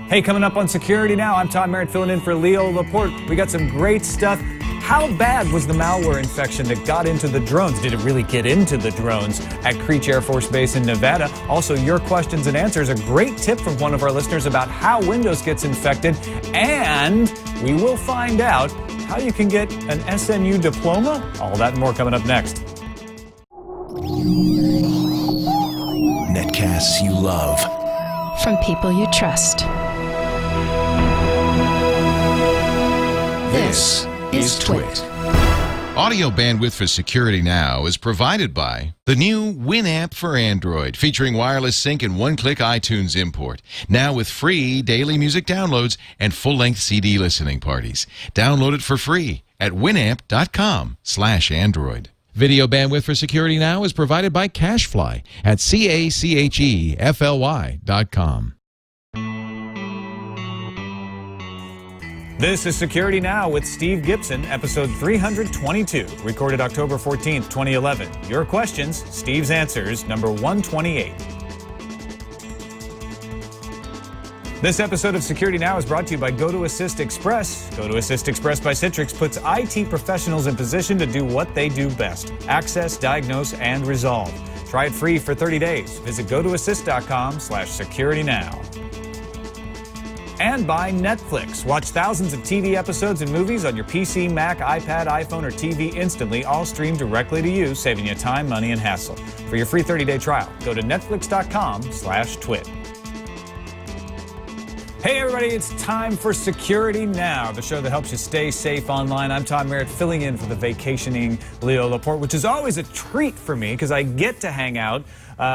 Hey, coming up on Security Now, I'm Tom Merritt filling in for Leo Laporte. We got some great stuff. How bad was the malware infection that got into the drones? Did it really get into the drones at Creech Air Force Base in Nevada? Also, your questions and answers. A great tip from one of our listeners about how Windows gets infected. And we will find out how you can get an SNU diploma. All that and more coming up next. Netcasts you love. From people you trust. This is Twit. Audio bandwidth for Security Now is provided by the new Winamp for Android, featuring wireless sync and one-click iTunes import. Now with free daily music downloads and full-length CD listening parties. Download it for free at winamp.com/Android. Video bandwidth for Security Now is provided by CacheFly at CacheFly.com. This is Security Now with Steve Gibson, episode 322, recorded October 14th, 2011. Your questions, Steve's answers, number 128. This episode of Security Now is brought to you by GoToAssist Express. GoToAssist Express by Citrix puts IT professionals in position to do what they do best: access, diagnose, and resolve. Try it free for 30 days. Visit gotoassist.com/securitynow. And by Netflix. Watch thousands of TV episodes and movies on your PC, Mac, iPad, iPhone, or TV instantly, all streamed directly to you, saving you time, money, and hassle. For your free 30-day trial, go to netflix.com/twit. Hey everybody, it's time for Security Now, the show that helps you stay safe online. I'm Tom Merritt, filling in for the vacationing Leo Laporte, which is always a treat for me because I get to hang out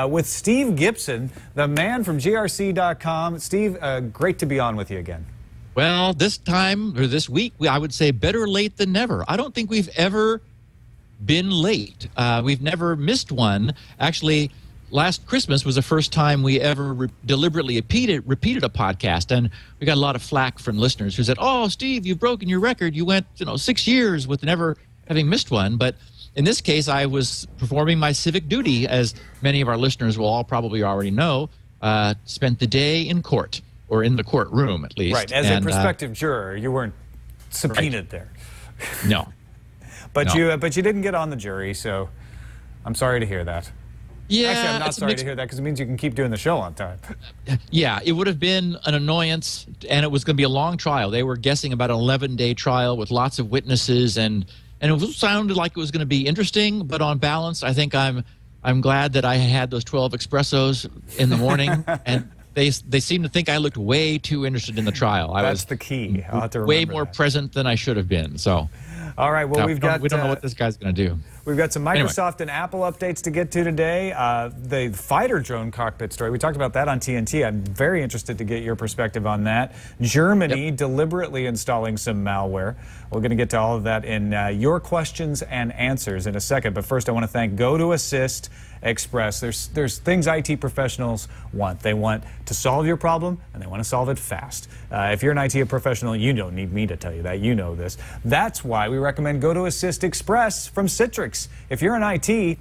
with Steve Gibson, the man from grc.com. Steve, great to be on with you again. Well, this time, or this week, I would say better late than never. I don't think we've ever been late. We've never missed one. Actually, last Christmas was the first time we ever deliberately repeated a podcast, and we got a lot of flack from listeners who said, "Oh, Steve, you've broken your record. You went, 6 years with never having missed one." But in this case, I was performing my civic duty, as many of our listeners will all probably already know. Spent the day in court, or in the courtroom at least. Right, as a prospective juror, you weren't subpoenaed there. No. But you didn't get on the jury, so I'm sorry to hear that. Yeah, actually, I'm not sorry to hear that because it means you can keep doing the show on time. Yeah, it would have been an annoyance, and it was going to be a long trial. They were guessing about an 11-day trial with lots of witnesses, and it sounded like it was going to be interesting. But on balance, I think I'm glad that I had those 12 espressos in the morning, and they seemed to think I looked way too interested in the trial. That's the key. I'll have to remember way more present than I should have been. So. All right, well, we don't know what this guy's going to do. We've got some Microsoft and Apple updates to get to today. The fighter drone cockpit story, we talked about that on TNT. I'm very interested to get your perspective on that. Germany deliberately installing some malware. We're going to get to all of that in your questions and answers in a second. But first, I want to thank GoToAssist Express. There's things IT professionals want. They want to solve your problem, and they want to solve it fast. If you're an IT professional, you don't need me to tell you that. You know this. That's why we recommend GoToAssist Express from Citrix. If you're in IT,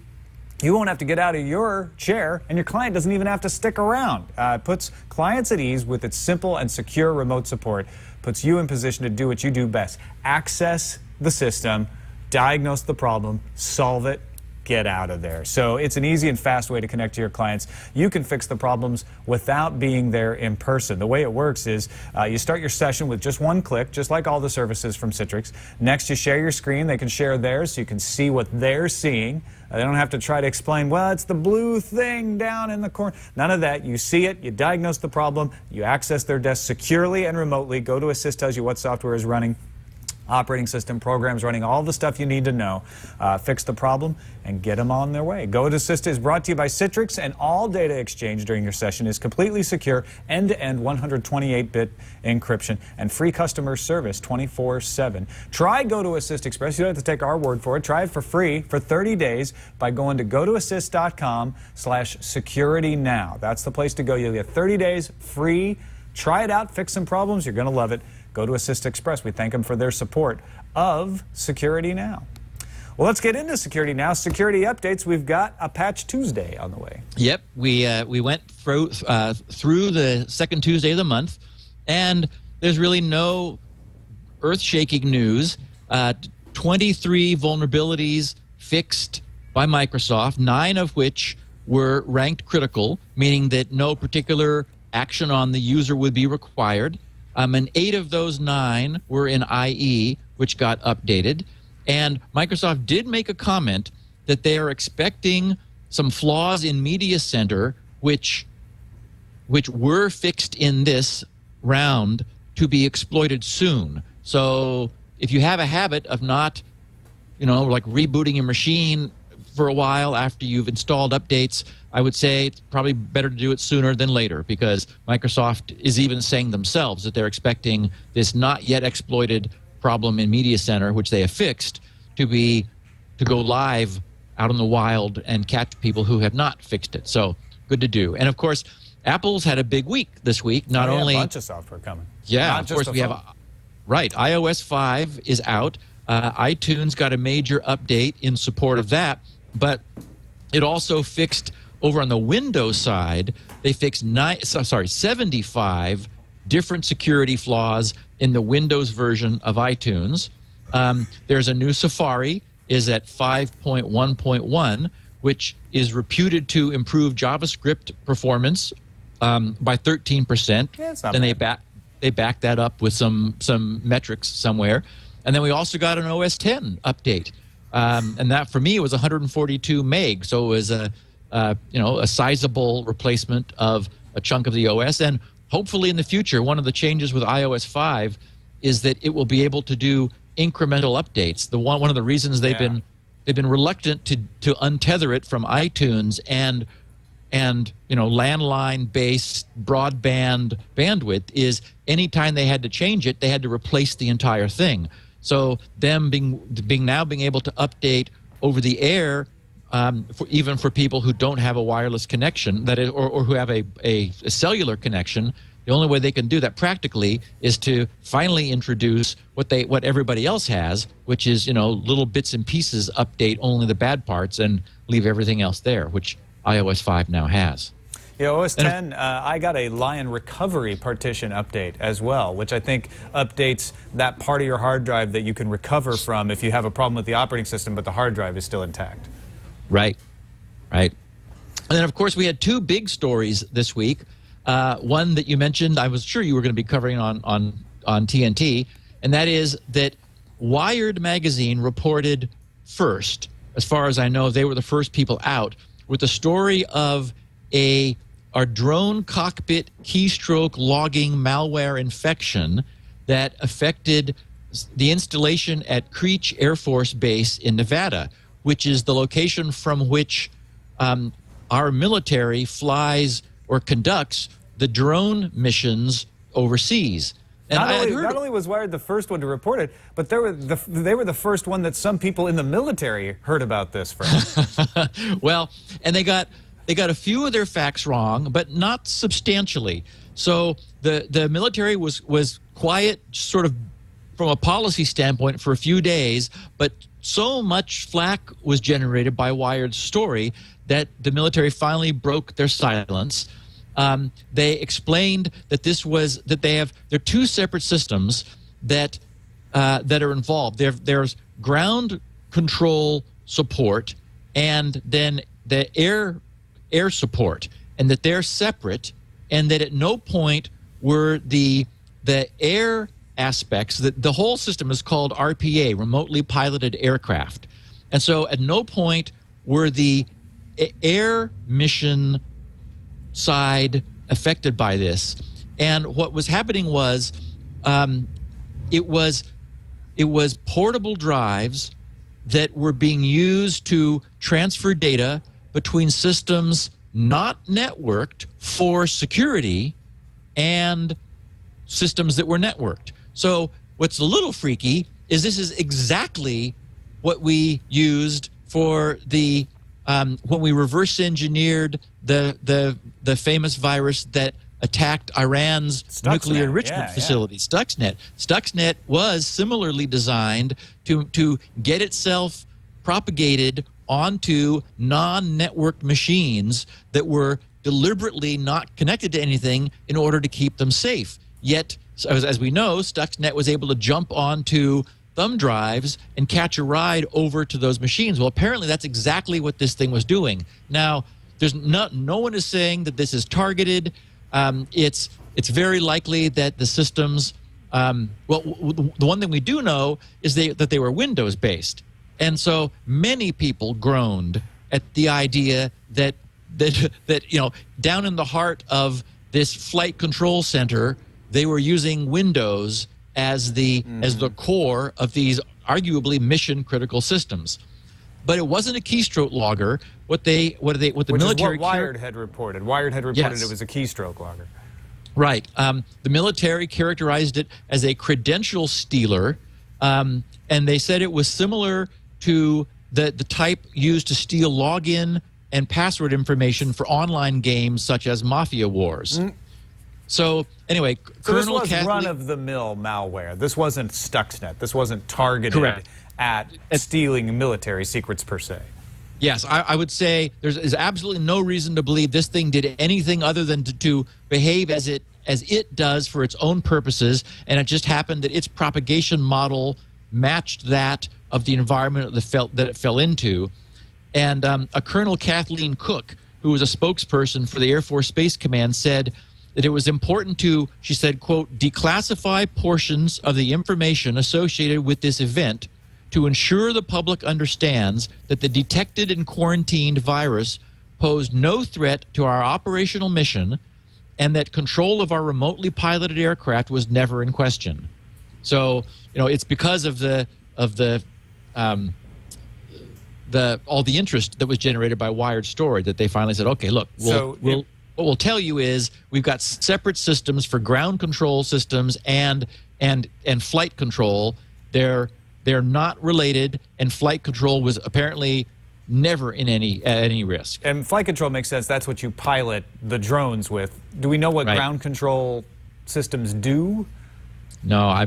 you won't have to get out of your chair, and your client doesn't even have to stick around. It puts clients at ease with its simple and secure remote support. Puts you in position to do what you do best. Access the system, diagnose the problem, solve it, get out of there. So it's an easy and fast way to connect to your clients. You can fix the problems without being there in person. The way it works is you start your session with just one click, just like all the services from Citrix. Next, you share your screen. They can share theirs so you can see what they're seeing. They don't have to try to explain, well, it's the blue thing down in the corner. None of that. You see it, you diagnose the problem, you access their desk securely and remotely. GoToAssist tells you what software is running, operating system, programs running, all the stuff you need to know. Fix the problem and get them on their way. GoToAssist is brought to you by Citrix, and all data exchange during your session is completely secure, end-to-end 128-bit encryption, and free customer service 24/7. Try GoToAssist Express. You don't have to take our word for it. Try it for free for 30 days by going to gotoassist.com/securitynow. That's the place to go. You'll get 30 days free. Try it out. Fix some problems. You're going to love it. GoToAssist Express. We thank them for their support of Security Now. Well, let's get into Security Now. Security updates. We've got a Patch Tuesday on the way. Yep. We went through the second Tuesday of the month, And there's really no earth-shaking news. 23 vulnerabilities fixed by Microsoft, 9 of which were ranked critical, meaning that no particular action on the user would be required. And 8 of those 9 were in IE, which got updated. And Microsoft did make a comment that they are expecting some flaws in Media Center, which were fixed in this round, to be exploited soon. So if you have a habit of not, like rebooting your machine for a while after you've installed updates, I would say it's probably better to do it sooner than later, because Microsoft is even saying themselves that they're expecting this not yet exploited problem in Media Center, which they have fixed, to go live out in the wild and catch people who have not fixed it. So good to do. And of course, Apple's had a big week this week. Not only a bunch of software coming. Yeah, Not of just course the we phone. have. Right, iOS 5 is out. iTunes got a major update in support of that, but it also fixed over on the Windows side. They fixed 75 different security flaws in the Windows version of iTunes. There's a new Safari is at 5.1.1, which is reputed to improve JavaScript performance by 13%. Yeah, it's not Then bad. they back that up with some metrics somewhere. And then we also got an OS 10 update. And that, for me, was 142 meg. So it was a sizable replacement of a chunk of the OS. And hopefully in the future, one of the changes with iOS 5 is that it will be able to do incremental updates. One of the reasons they've been reluctant to untether it from iTunes and landline-based broadband bandwidth is anytime they had to change it, they had to replace the entire thing. So them being able to update over the air, even for people who don't have a wireless connection, that is, or who have a cellular connection, the only way they can do that practically is to finally introduce what everybody else has, which is little bits and pieces update only the bad parts and leave everything else there, which iOS 5 now has. Yeah, OS 10, I got a Lion recovery partition update as well, which I think updates that part of your hard drive that you can recover from if you have a problem with the operating system, but the hard drive is still intact. Right. And then, of course, we had 2 big stories this week. One that you mentioned, I was sure you were going to be covering on TNT, and that is that Wired magazine reported first, as far as I know, they were the first people out, with the story of our drone cockpit keystroke logging malware infection that affected the installation at Creech Air Force Base in Nevada, which is the location from which our military flies or conducts the drone missions overseas. And Not only was Wired the first one to report it, but they were the first one that some people in the military heard about this from. Well, and they got a few of their facts wrong, but not substantially. So the military was quiet, sort of from a policy standpoint, for a few days, but so much flack was generated by Wired's story that the military finally broke their silence. They explained that there are 2 separate systems that are involved. There's ground control support and then the air support, and that they're separate, and that at no point were the air aspects, the whole system is called RPA, remotely piloted aircraft. And so at no point were the air mission side affected by this. And what was happening was it was portable drives that were being used to transfer data between systems not networked for security and systems that were networked. So what's a little freaky is this is exactly what we used for the when we reverse engineered the famous virus that attacked Iran's Stuxnet, nuclear enrichment facility, Stuxnet. Stuxnet was similarly designed to get itself propagated onto non-networked machines that were deliberately not connected to anything in order to keep them safe. Yet, as we know, Stuxnet was able to jump onto thumb drives and catch a ride over to those machines. Well, apparently that's exactly what this thing was doing. Now, there's no one is saying that this is targeted. It's very likely that the systems. The one thing we do know is that they were Windows based, and so many people groaned at the idea that down in the heart of this flight control center, they were using Windows as the core of these arguably mission critical systems. But it wasn't a keystroke logger. What the military is what Wired had reported. Wired had reported Yes. It was a keystroke logger. Right. The military characterized it as a credential stealer, and they said it was similar to the type used to steal login and password information for online games such as Mafia Wars. So anyway, So this Colonel was Kathleen, run-of-the-mill malware. This wasn't Stuxnet. This wasn't targeted Correct. at stealing military secrets per se. Yes, I would say there's absolutely no reason to believe this thing did anything other than to behave as it does for its own purposes, and it just happened that its propagation model matched that of the environment that it fell into. And a Colonel Kathleen Cook, who was a spokesperson for the Air Force Space Command, said that it was important to, she said, quote, declassify portions of the information associated with this event to ensure the public understands that the detected and quarantined virus posed no threat to our operational mission and that control of our remotely piloted aircraft was never in question. So, it's because of all the interest that was generated by Wired story that they finally said, okay, look, what we'll tell you is we've got separate systems for ground control systems and flight control. They're not related, and flight control was apparently never in any risk. And flight control makes sense. That's what you pilot the drones with. Do we know what Right. ground control systems do? No,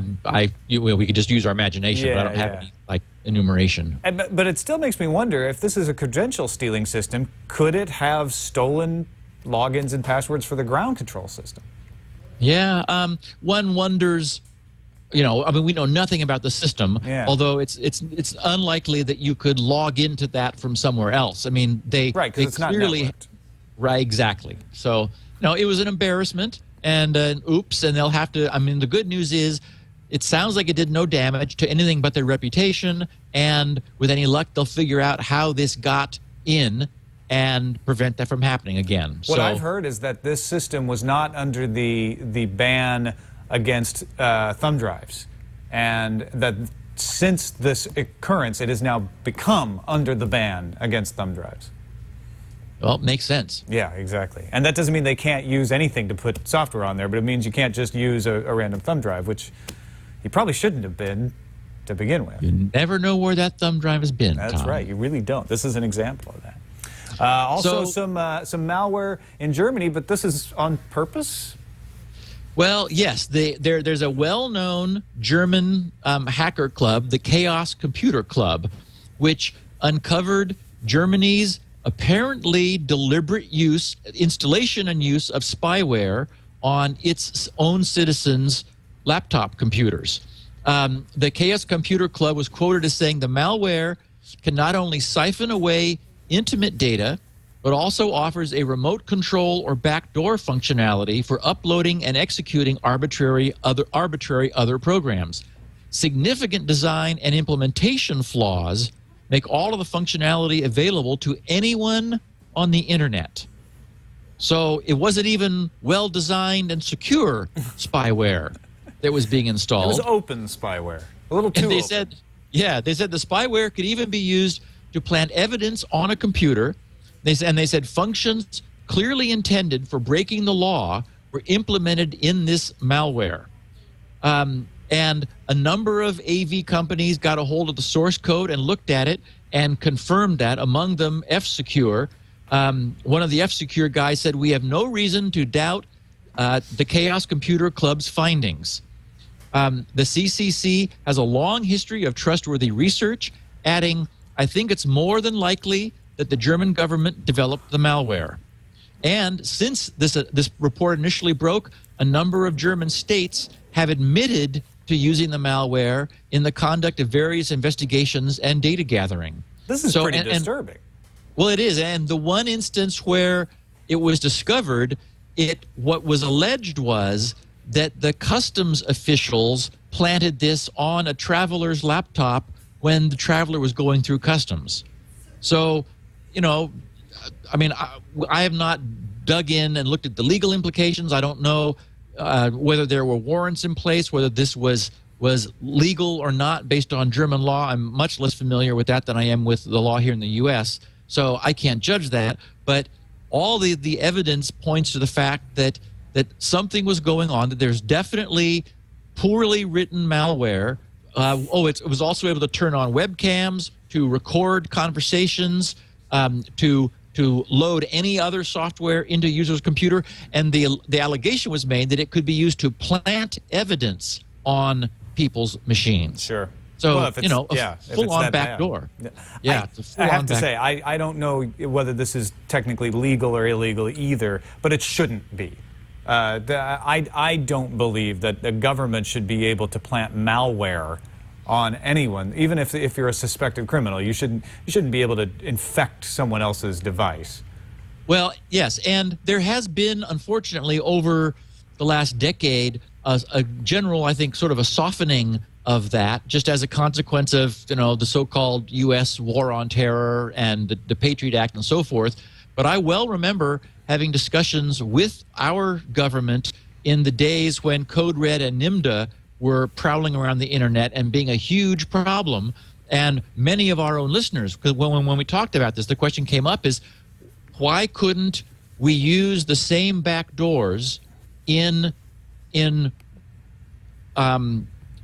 we could just use our imagination, but I don't have Yeah. any enumeration. But it still makes me wonder, if this is a credential stealing system, could it have stolen logins and passwords for the ground control system? Yeah, one wonders. We know nothing about the system, Yeah. although it's unlikely that you could log into that from somewhere else. I mean, they It's not clearly networked. right, exactly. So it was an embarrassment and an oops, and they'll have to. I mean, the good news is, it sounds like it did no damage to anything but their reputation, and with any luck, they'll figure out how this got in and prevent that from happening again. What I've heard is that this system was not under the ban against thumb drives, and that since this occurrence, it has now become under the ban against thumb drives. Well, it makes sense. Yeah, exactly. And that doesn't mean they can't use anything to put software on there, but it means you can't just use a random thumb drive, which you probably shouldn't have been to begin with. You never know where that thumb drive has been. That's Tom. right. You really don't. This is an example of that. Also, some malware in Germany, but this is on purpose? Well, yes, there's a well-known German hacker club, the Chaos Computer Club, which uncovered Germany's apparently deliberate installation and use of spyware on its own citizens' laptop computers. The Chaos Computer Club was quoted as saying the malware can not only siphon away intimate data, but also offers a remote control or backdoor functionality for uploading and executing arbitrary other programs. Significant design and implementation flaws make all of the functionality available to anyone on the internet. So it wasn't even well-designed and secure spyware that was being installed. It was open spyware. A little too And they open. they said the spyware could even be used to plant evidence on a computer. They said functions clearly intended for breaking the law were implemented in this malware. And a number of AV companies got a hold of the source code and looked at it and confirmed that, among them F-Secure. One of the F-Secure guys said, we have no reason to doubt the Chaos Computer Club's findings. The CCC has a long history of trustworthy research, adding, I think it's more than likely that the German government developed the malware. And since this report initially broke, a number of German states have admitted to using the malware in the conduct of various investigations and data gathering. This is pretty disturbing. Well, it is. And the one instance where it was discovered, what was alleged was that the customs officials planted this on a traveler's laptop when the traveler was going through customs. So, I mean, I have not dug in and looked at the legal implications. I don't know whether there were warrants in place, whether this was legal or not based on German law. I'm much less familiar with that than I am with the law here in the U.S., so I can't judge that. But all the evidence points to the fact that something was going on, that there's definitely poorly written malware. It was also able to turn on webcams, to record conversations, to load any other software into a user's computer. And the allegation was made that it could be used to plant evidence on people's machines. Sure. So, well, a full-on backdoor. Yeah, I have to say, I don't know whether this is technically legal or illegal either, but it shouldn't be. I don't believe that the government should be able to plant malware on anyone, even if you're a suspected criminal. You shouldn't be able to infect someone else's device. Well, yes, and there has been, unfortunately, over the last decade, a general, I think, sort of a softening of that, just as a consequence of the so-called U.S. war on terror and the Patriot Act and so forth. But I well remember having discussions with our government in the days when Code Red and NIMDA were prowling around the internet and being a huge problem. And many of our own listeners, because when we talked about this, the question came up is, why couldn't we use the same backdoors in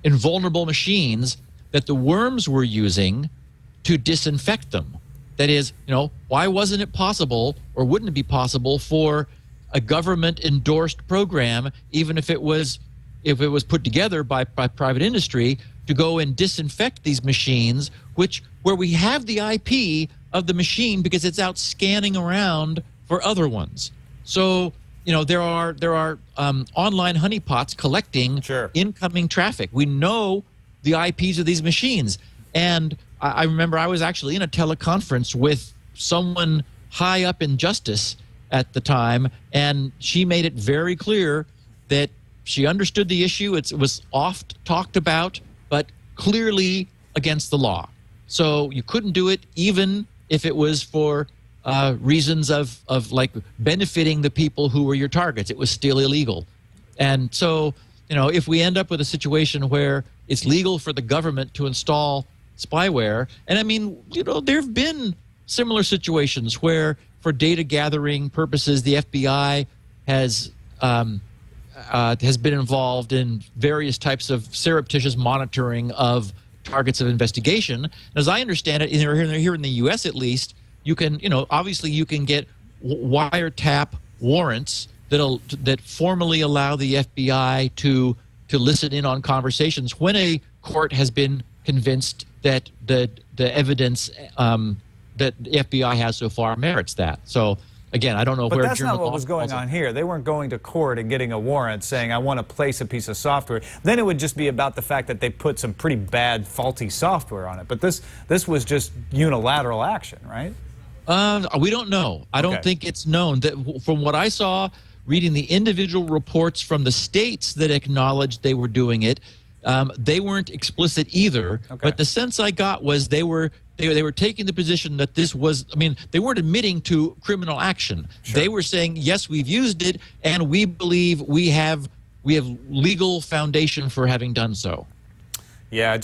vulnerable machines that the worms were using to disinfect them? That is, why wasn't it possible, or wouldn't it be possible, for a government-endorsed program, even if it was put together by private industry, to go and disinfect these machines, where we have the IP of the machine because it's out scanning around for other ones. So, there are online honeypots collecting incoming traffic. We know the IPs of these machines. And I remember I was actually in a teleconference with someone high up in justice at the time, and she made it very clear that she understood the issue. It was oft talked about, but clearly against the law. So you couldn't do it even if it was for reasons of like benefiting the people who were your targets. It was still illegal. And so, if we end up with a situation where it's legal for the government to install spyware, and I mean, there have been similar situations where, for data gathering purposes, the FBI has been involved in various types of surreptitious monitoring of targets of investigation. And as I understand it, here in the U.S. at least, you can, obviously you can get wiretap warrants that formally allow the FBI to listen in on conversations when a court has been convinced that the evidence that the FBI has so far merits that. So again, I don't know where German law. But that's not what was going on here. They weren't going to court and getting a warrant saying, I want to place a piece of software. Then it would just be about the fact that they put some pretty bad, faulty software on it. But this was just unilateral action, right? We don't know. I don't think it's known. That from what I saw, reading the individual reports from the states that acknowledged they were doing it, they weren't explicit either. But the sense I got was they were taking the position that this was, they weren't admitting to criminal action. They were saying, yes, we've used it, and we believe we have legal foundation for having done so. Yeah,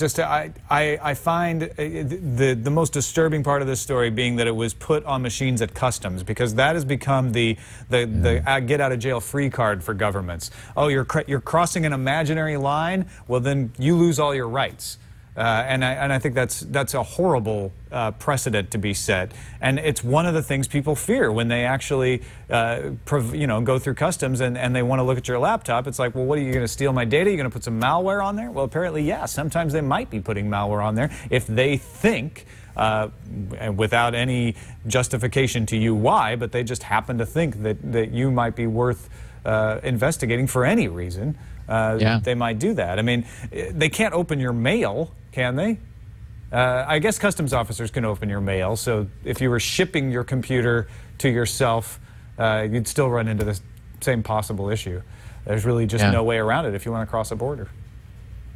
I find the most disturbing part of this story being that it was put on machines at customs, because that has become the get out of jail free card for governments. Oh, you're crossing an imaginary line? Well, then you lose all your rights. And I think that's a horrible precedent to be set, and it's one of the things people fear when they actually go through customs and they want to look at your laptop. It's like, well, what are you going to steal my data? You're going to put some malware on there? Well, apparently, yeah. Sometimes they might be putting malware on there if they think, without any justification to you why, but they just happen to think that you might be worth investigating for any reason, they might do that. I mean, they can't open your mail, can they? I guess customs officers can open your mail, so if you were shipping your computer to yourself, you'd still run into the same possible issue. There's really just no way around it if you want to cross a border.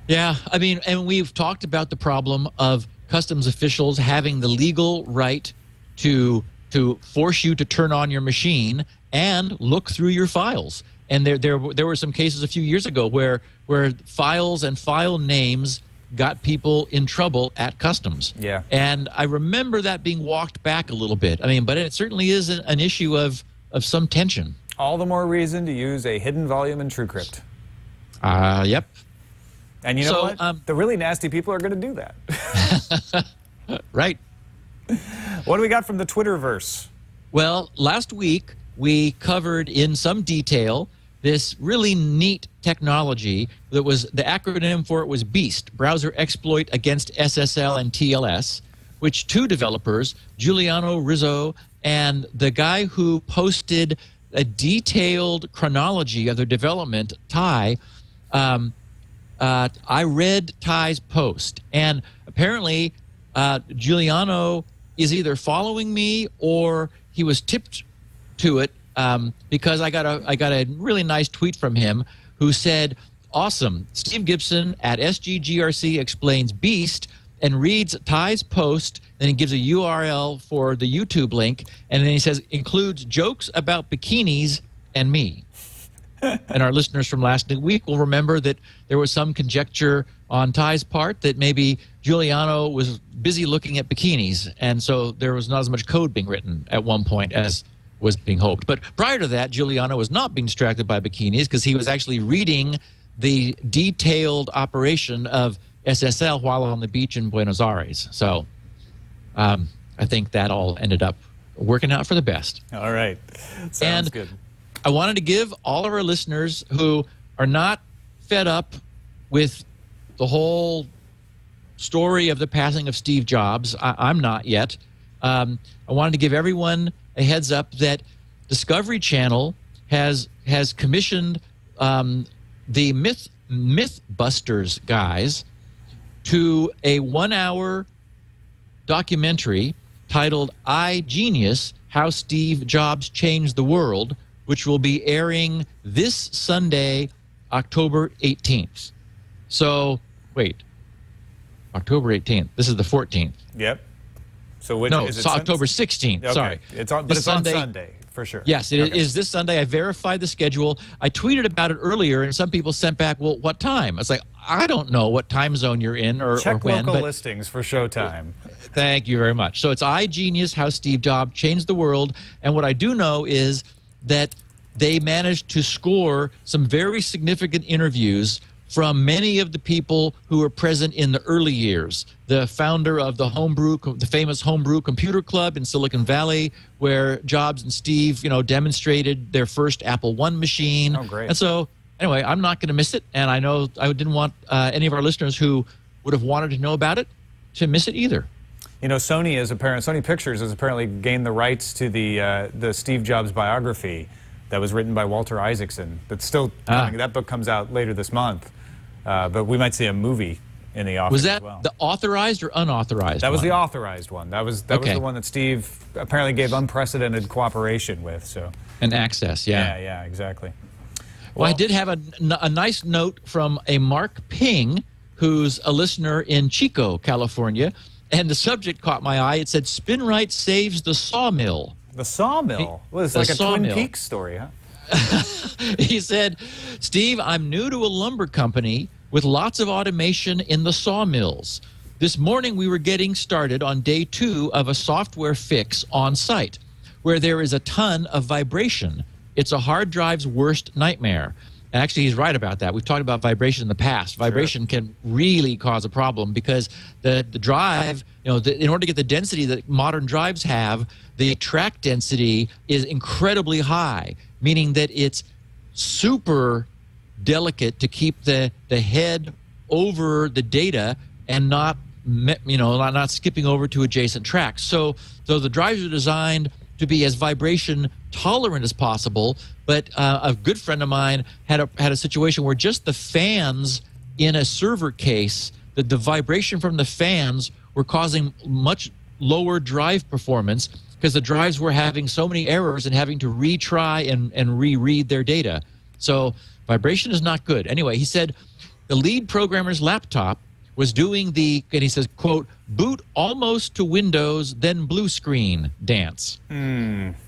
Yeah, I mean, and we've talked about the problem of customs officials having the legal right to force you to turn on your machine and look through your files. And there were some cases a few years ago where files and file names got people in trouble at customs. Yeah. And I remember that being walked back a little bit. I mean, but it certainly is an issue of some tension. All the more reason to use a hidden volume in TrueCrypt. Yep. And you know what? The really nasty people are going to do that. Right. What do we got from the Twitterverse? Well, last week we covered in some detail this really neat technology that was, the acronym for it was BEAST, Browser Exploit Against SSL and TLS, which two developers, Giuliano Rizzo and the guy who posted a detailed chronology of their development, Ty, I read Ty's post, and apparently Giuliano is either following me or he was tipped to it because I got a really nice tweet from him who said, "Awesome, Steve Gibson at SGGRC explains BEAST and reads Ty's post, then he gives a URL for the YouTube link, and then he says, includes jokes about bikinis and me." And our listeners from last week will remember that there was some conjecture on Ty's part that maybe Giuliano was busy looking at bikinis, and so there was not as much code being written at one point as was being hoped. But prior to that, Giuliano was not being distracted by bikinis because he was actually reading the detailed operation of SSL while on the beach in Buenos Aires. So I think that all ended up working out for the best. All right. Sounds good. I wanted to give all of our listeners who are not fed up with the whole story of the passing of Steve Jobs, I'm not yet. I wanted to give everyone a heads up that Discovery Channel has commissioned the Mythbusters guys to a 1-hour documentary titled "I Genius: How Steve Jobs Changed the World," which will be airing this Sunday, October 18th. So, wait, October 18th. This is the 14th. Yep. So which no, is it? it's October 16th. Okay. Sorry. It's on, but it's on Sunday for sure. Yes, it is this Sunday. I verified the schedule. I tweeted about it earlier, and some people sent back, "Well, what time?" I was like, "I don't know what time zone you're in or Check when." local listings for showtime. Thank you very much. So it's "I Genius: How Steve Jobs Changed the World," and what I do know is that they managed to score some very significant interviews from many of the people who were present in the early years. The founder of the famous Homebrew Computer Club in Silicon Valley, where Jobs and Steve, demonstrated their first Apple I machine. Oh, great. And so, anyway, I'm not going to miss it, and I know I didn't want any of our listeners who would have wanted to know about it to miss it either. Sony Pictures has apparently gained the rights to the Steve Jobs biography that was written by Walter Isaacson. That's still coming. That book comes out later this month. But we might see a movie in the offing. Was that as well. the authorized or unauthorized That was one? the authorized one. That was the one that Steve apparently gave unprecedented cooperation with. So. And access, yeah. Yeah, exactly. Well, I did have a nice note from a Mark Ping, who's a listener in Chico, California, and the subject caught my eye. It said, "Spinrite saves the sawmill." The sawmill? Well, it's like a Twin Peaks story, huh? He said, "Steve, I'm new to a lumber company with lots of automation in the sawmills. This morning we were getting started on day 2 of a software fix on site where there is a ton of vibration. It's a hard drive's worst nightmare." And actually, he's right about that. We've talked about vibration in the past. Vibration can really cause a problem because the drive, in order to get the density that modern drives have, the track density is incredibly high, meaning that it's super delicate to keep the head over the data and not skipping over to adjacent tracks. So the drives are designed to be as vibration tolerant as possible. But a good friend of mine had a situation where just the fans in a server case, the vibration from the fans were causing much lower drive performance because the drives were having so many errors and having to retry and reread their data. So vibration is not good. Anyway, he said the lead programmer's laptop was doing and he says, quote, boot almost to Windows, then blue screen dance.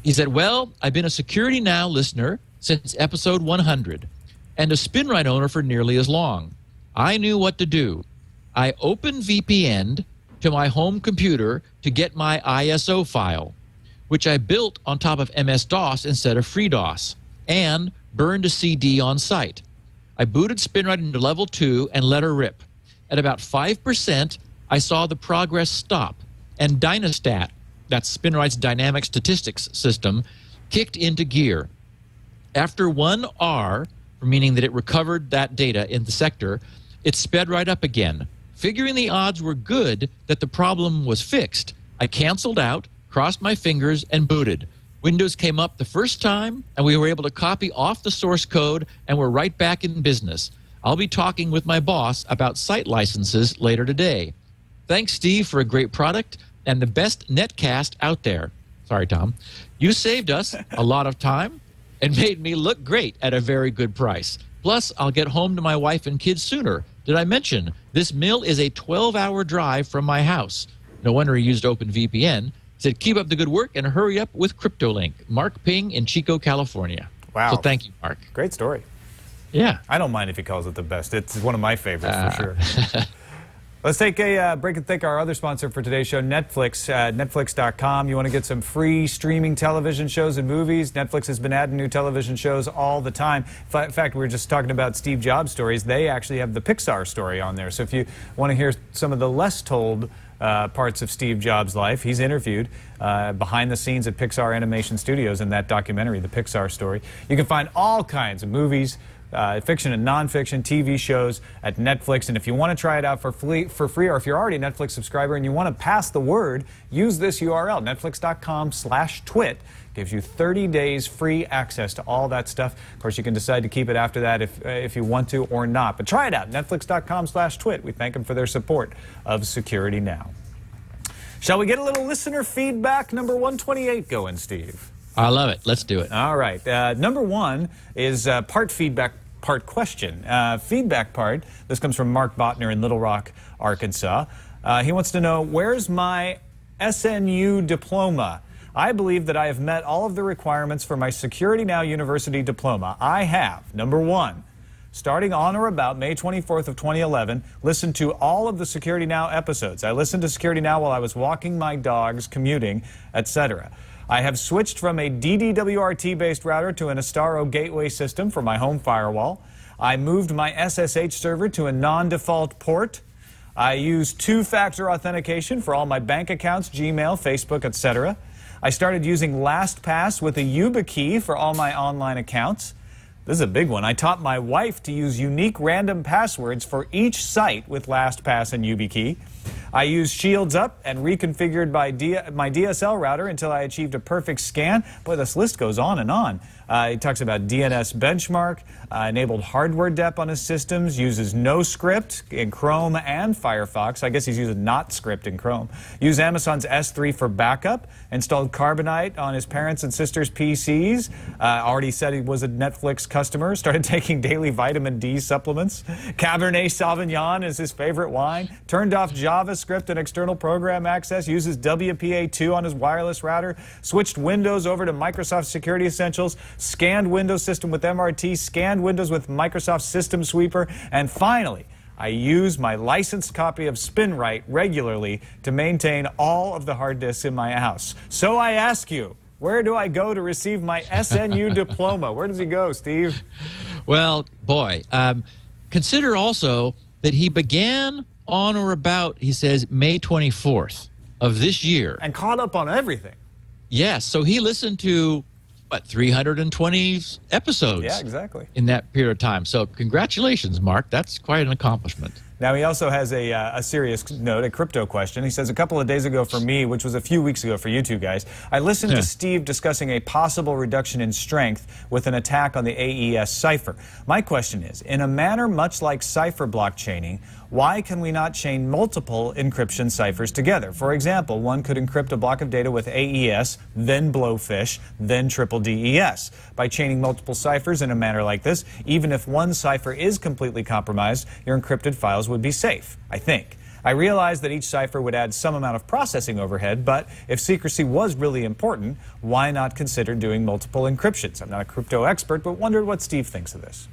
He said, well, I've been a Security Now listener since episode 100 and a Spinrite owner for nearly as long. I knew what to do. I opened VPN to my home computer to get my ISO file, which I built on top of MS-DOS instead of FreeDOS, and burned a CD on site. I booted Spinrite into level 2 and let her rip. At about 5%, I saw the progress stop, and Dynastat, that's Spinrite's dynamic statistics system, kicked into gear. After 1 R, meaning that it recovered that data in the sector, it sped right up again. Figuring the odds were good that the problem was fixed, I canceled out, crossed my fingers, and booted. Windows came up the first time, and we were able to copy off the source code, and we're right back in business. I'll be talking with my boss about site licenses later today. Thanks, Steve, for a great product and the best netcast out there. Sorry, Tom. You saved us a lot of time and made me look great at a very good price. Plus, I'll get home to my wife and kids sooner. Did I mention this mill is a 12-hour drive from my house? No wonder he used OpenVPN. He said, keep up the good work and hurry up with CryptoLink. Mark Ping in Chico, California. Wow. So thank you, Mark. Great story. Yeah. I don't mind if he calls it the best. It's one of my favorites for sure. Let's take a break and thank our other sponsor for today's show, Netflix. Netflix.com. You want to get some free streaming television shows and movies? Netflix has been adding new television shows all the time. In fact, we were just talking about Steve Jobs stories. They actually have the Pixar story on there. So if you want to hear some of the less told parts of Steve Jobs' life, he's interviewed behind the scenes at Pixar Animation Studios in that documentary, The Pixar Story. You can find all kinds of movies, fiction and nonfiction, TV shows at Netflix. And if you want to try it out for free, or if you're already a Netflix subscriber and you want to pass the word, use this URL, netflix.com/twit. Gives you 30 days free access to all that stuff. Of course, you can decide to keep it after that if you want to or not. But try it out, netflix.com/twit. We thank them for their support of Security Now. Shall we get a little listener feedback? Number 128 going, Steve. I love it. Let's do it. All right. Number 1 is part feedback, part question. Feedback part, this comes from Mark Botner in Little Rock, Arkansas. He wants to know, where's my SNU diploma? I believe that I have met all of the requirements for my Security Now University diploma. I have, number 1, starting on or about May 24th of 2011, listened to all of the Security Now episodes. I listened to Security Now while I was walking my dogs, commuting, etc. I have switched from a DDWRT-based router to an Astaro gateway system for my home firewall. I moved my SSH server to a non-default port. I use two-factor authentication for all my bank accounts, Gmail, Facebook, etc. I started using LastPass with a YubiKey for all my online accounts. This is a big one. I taught my wife to use unique random passwords for each site with LastPass and YubiKey. I used Shields Up and reconfigured my DSL router until I achieved a perfect scan. Boy, this list goes on and on. He talks about DNS benchmark, enabled hardware dep on his systems, uses NoScript in Chrome and Firefox. I guess he's using NotScript in Chrome. Used Amazon's S3 for backup, installed Carbonite on his parents' and sisters' PCs. Already said he was a Netflix customer, started taking daily vitamin D supplements. Cabernet Sauvignon is his favorite wine. Turned off JavaScript and external program access, uses WPA2 on his wireless router, switched Windows over to Microsoft Security Essentials, scanned Windows system with MRT, scanned Windows with Microsoft System Sweeper, and finally, I use my licensed copy of Spinrite regularly to maintain all of the hard disks in my house. So I ask you, where do I go to receive my SNU diploma? Where does he go, Steve? Well, boy, consider also that he began on or about, he says, May 24th of this year. And caught up on everything. Yes, so he listened to, 320 episodes. Yeah, exactly. In that period of time. So congratulations, Mark. That's quite an accomplishment. Now, he also has a serious note, a crypto question. He says, a couple of days ago for me, which was a few weeks ago for you two guys, I listened to Steve discussing a possible reduction in strength with an attack on the AES cipher. My question is, in a manner much like cipher blockchaining, why can we not chain multiple encryption ciphers together? For example, one could encrypt a block of data with AES, then blowfish, then triple DES. By chaining multiple ciphers in a manner like this, even if one cipher is completely compromised, your encrypted files would be safe, I think. I realize that each cipher would add some amount of processing overhead, but if secrecy was really important, why not consider doing multiple encryptions? I'm not a crypto expert, but wondered what Steve thinks of this.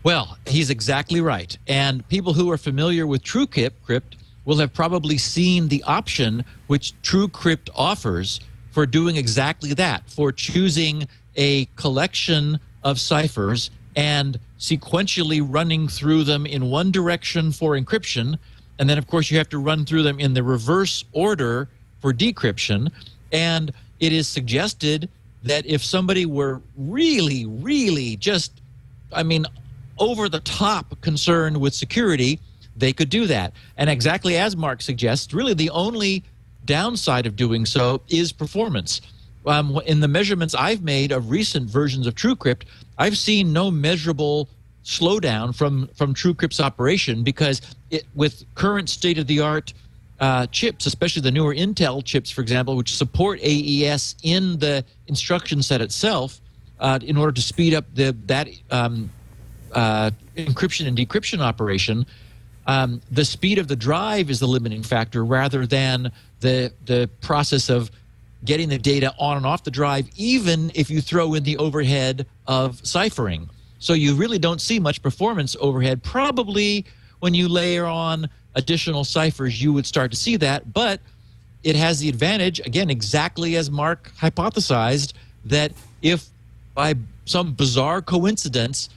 Well, he's exactly right. And people who are familiar with TrueCrypt will have probably seen the option which TrueCrypt offers for doing exactly that, for choosing a collection of ciphers and sequentially running through them in one direction for encryption. And then, of course, you have to run through them in the reverse order for decryption. And it is suggested that if somebody were really, really just, over the top concerned with security, they could do that. And exactly as Mark suggests, really the only downside of doing so is performance. In the measurements I've made of recent versions of TrueCrypt, I've seen no measurable slowdown from TrueCrypt's operation because with current state-of-the-art chips, especially the newer Intel chips, for example, which support AES in the instruction set itself, in order to speed up that encryption and decryption operation, the speed of the drive is the limiting factor rather than the process of getting the data on and off the drive, even if you throw in the overhead of ciphering. So you really don't see much performance overhead. Probably when you layer on additional ciphers, you would start to see that, but it has the advantage, again, exactly as Mark hypothesized, that if by some bizarre coincidence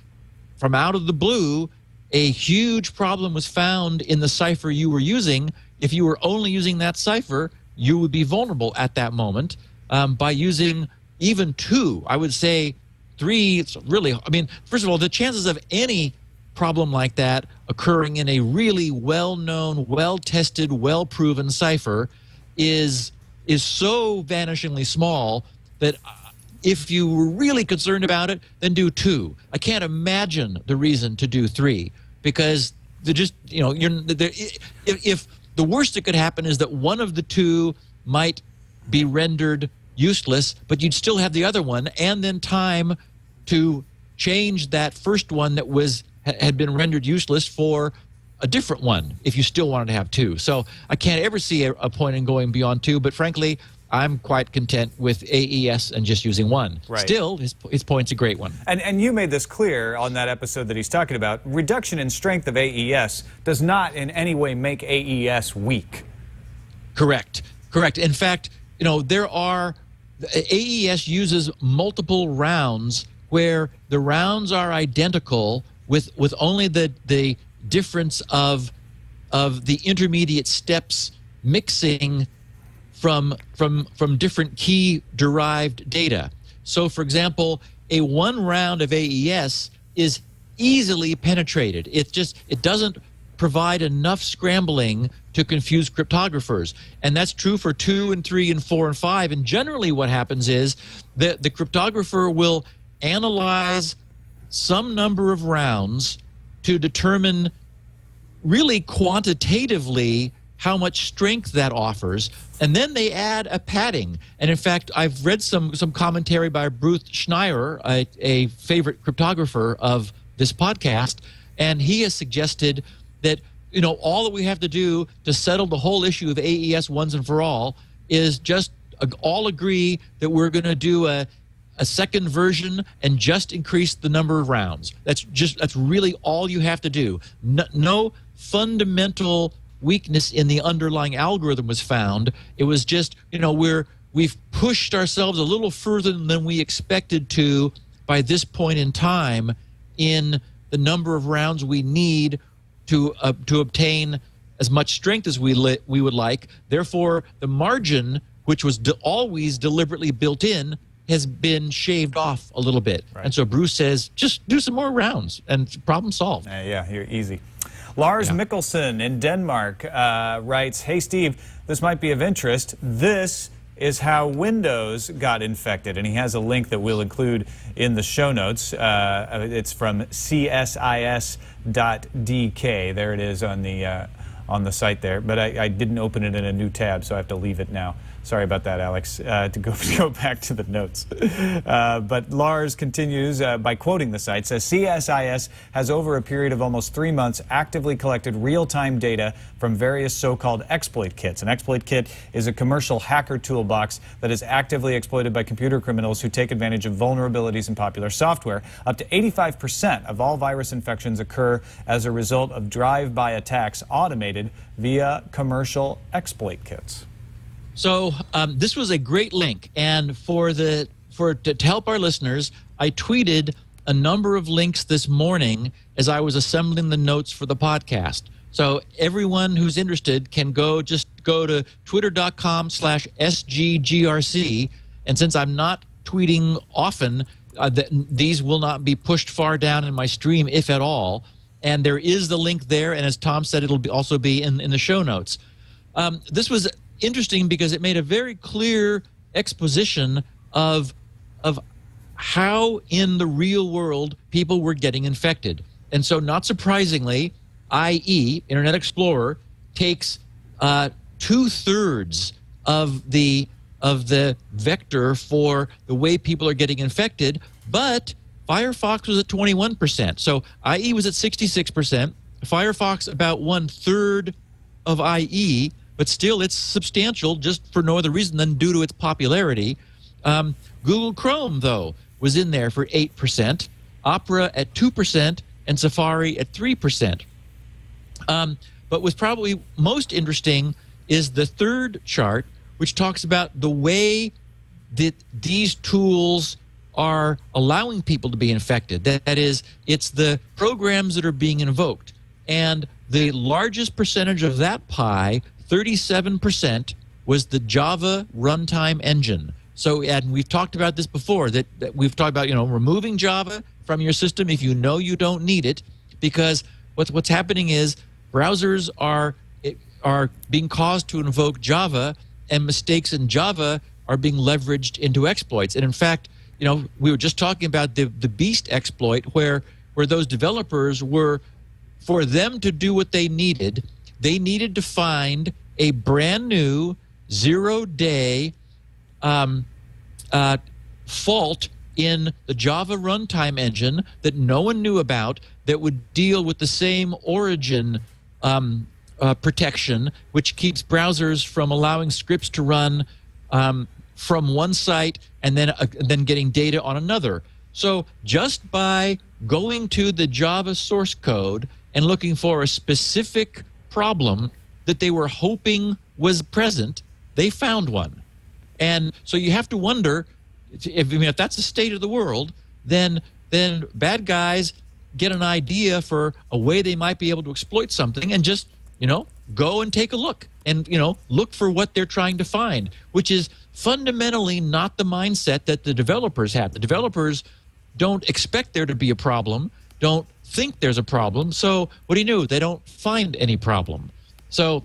from out of the blue, a huge problem was found in the cipher you were using, if you were only using that cipher, you would be vulnerable at that moment. By using even two, I would say three, it's really, first of all, the chances of any problem like that occurring in a really well-known, well-tested, well-proven cipher is so vanishingly small that if you were really concerned about it, then do two. I can't imagine the reason to do three because they're just, if the worst that could happen is that one of the two might be rendered useless, but you'd still have the other one, and then time to change that first one that had been rendered useless for a different one if you still wanted to have two. So I can't ever see a point in going beyond two, but frankly, I'm quite content with AES and just using one. Right. Still, his point's a great one. And you made this clear on that episode that he's talking about. Reduction in strength of AES does not in any way make AES weak. Correct. In fact, AES uses multiple rounds where the rounds are identical with only the difference of the intermediate steps mixing from different key derived data. So, for example, a one round of AES is easily penetrated. It doesn't provide enough scrambling to confuse cryptographers. And that's true for 2 and 3 and 4 and 5. And generally what happens is that the cryptographer will analyze some number of rounds to determine really quantitatively how much strength that offers, and then they add a padding. And in fact, I've read some commentary by Bruce Schneier, a favorite cryptographer of this podcast, and he has suggested that all that we have to do to settle the whole issue of AES once and for all is just all agree that we're going to do a second version and just increase the number of rounds. That's really all you have to do. No fundamental weakness in the underlying algorithm was found. It was just, we've pushed ourselves a little further than we expected to by this point in time in the number of rounds we need to obtain as much strength as we would like. Therefore, the margin, which was always deliberately built in, has been shaved off a little bit. Right. And so Bruce says, just do some more rounds and problem solved. Yeah, you're easy. Lars Mikkelsen in Denmark writes, "Hey, Steve, this might be of interest. This is how Windows got infected." And he has a link that we'll include in the show notes. It's from csis.dk. There it is on the site there. But I didn't open it in a new tab, so I have to leave it now. Sorry about that, Alex, to go back to the notes. But Lars continues by quoting the site, says, "CSIS has over a period of almost 3 months actively collected real-time data from various so-called exploit kits. An exploit kit is a commercial hacker toolbox that is actively exploited by computer criminals who take advantage of vulnerabilities in popular software. Up to 85% of all virus infections occur as a result of drive-by attacks automated via commercial exploit kits." So this was a great link, and to help our listeners, I tweeted a number of links this morning as I was assembling the notes for the podcast. So everyone who's interested can go to twitter.com/sggrc, and since I'm not tweeting often, these will not be pushed far down in my stream, if at all. And there is the link there, and as Tom said, it'll also be in the show notes. This was interesting because it made a very clear exposition of how in the real world people were getting infected. And so not surprisingly, IE, Internet Explorer, takes 2/3 of the vector for the way people are getting infected, but Firefox was at 21%. So IE was at 66%, Firefox about 1/3 of IE, but still it's substantial just for no other reason than due to its popularity. Google Chrome, though, was in there for 8%, Opera at 2%, and Safari at 3%. But what's probably most interesting is the third chart, which talks about the way that these tools are allowing people to be infected. That is, it's the programs that are being invoked. And the largest percentage of that pie, 37%, was the Java runtime engine. So, and we've talked about this before, that we've talked about, removing Java from your system if you know you don't need it, because what's happening is browsers are being caused to invoke Java, and mistakes in Java are being leveraged into exploits. And in fact, we were just talking about the Beast exploit, where those developers were, for them to do what they needed to find a brand new 0-day fault in the Java runtime engine that no one knew about, that would deal with the same origin protection, which keeps browsers from allowing scripts to run from one site and then getting data on another. So just by going to the Java source code and looking for a specific problem that they were hoping was present, they found one. And so you have to wonder, if that's the state of the world, then bad guys get an idea for a way they might be able to exploit something, and just go and take a look and look for what they're trying to find, which is fundamentally not the mindset that the developers have. The developers don't expect there to be a problem, don't think there's a problem, so what do you do? They don't find any problem. So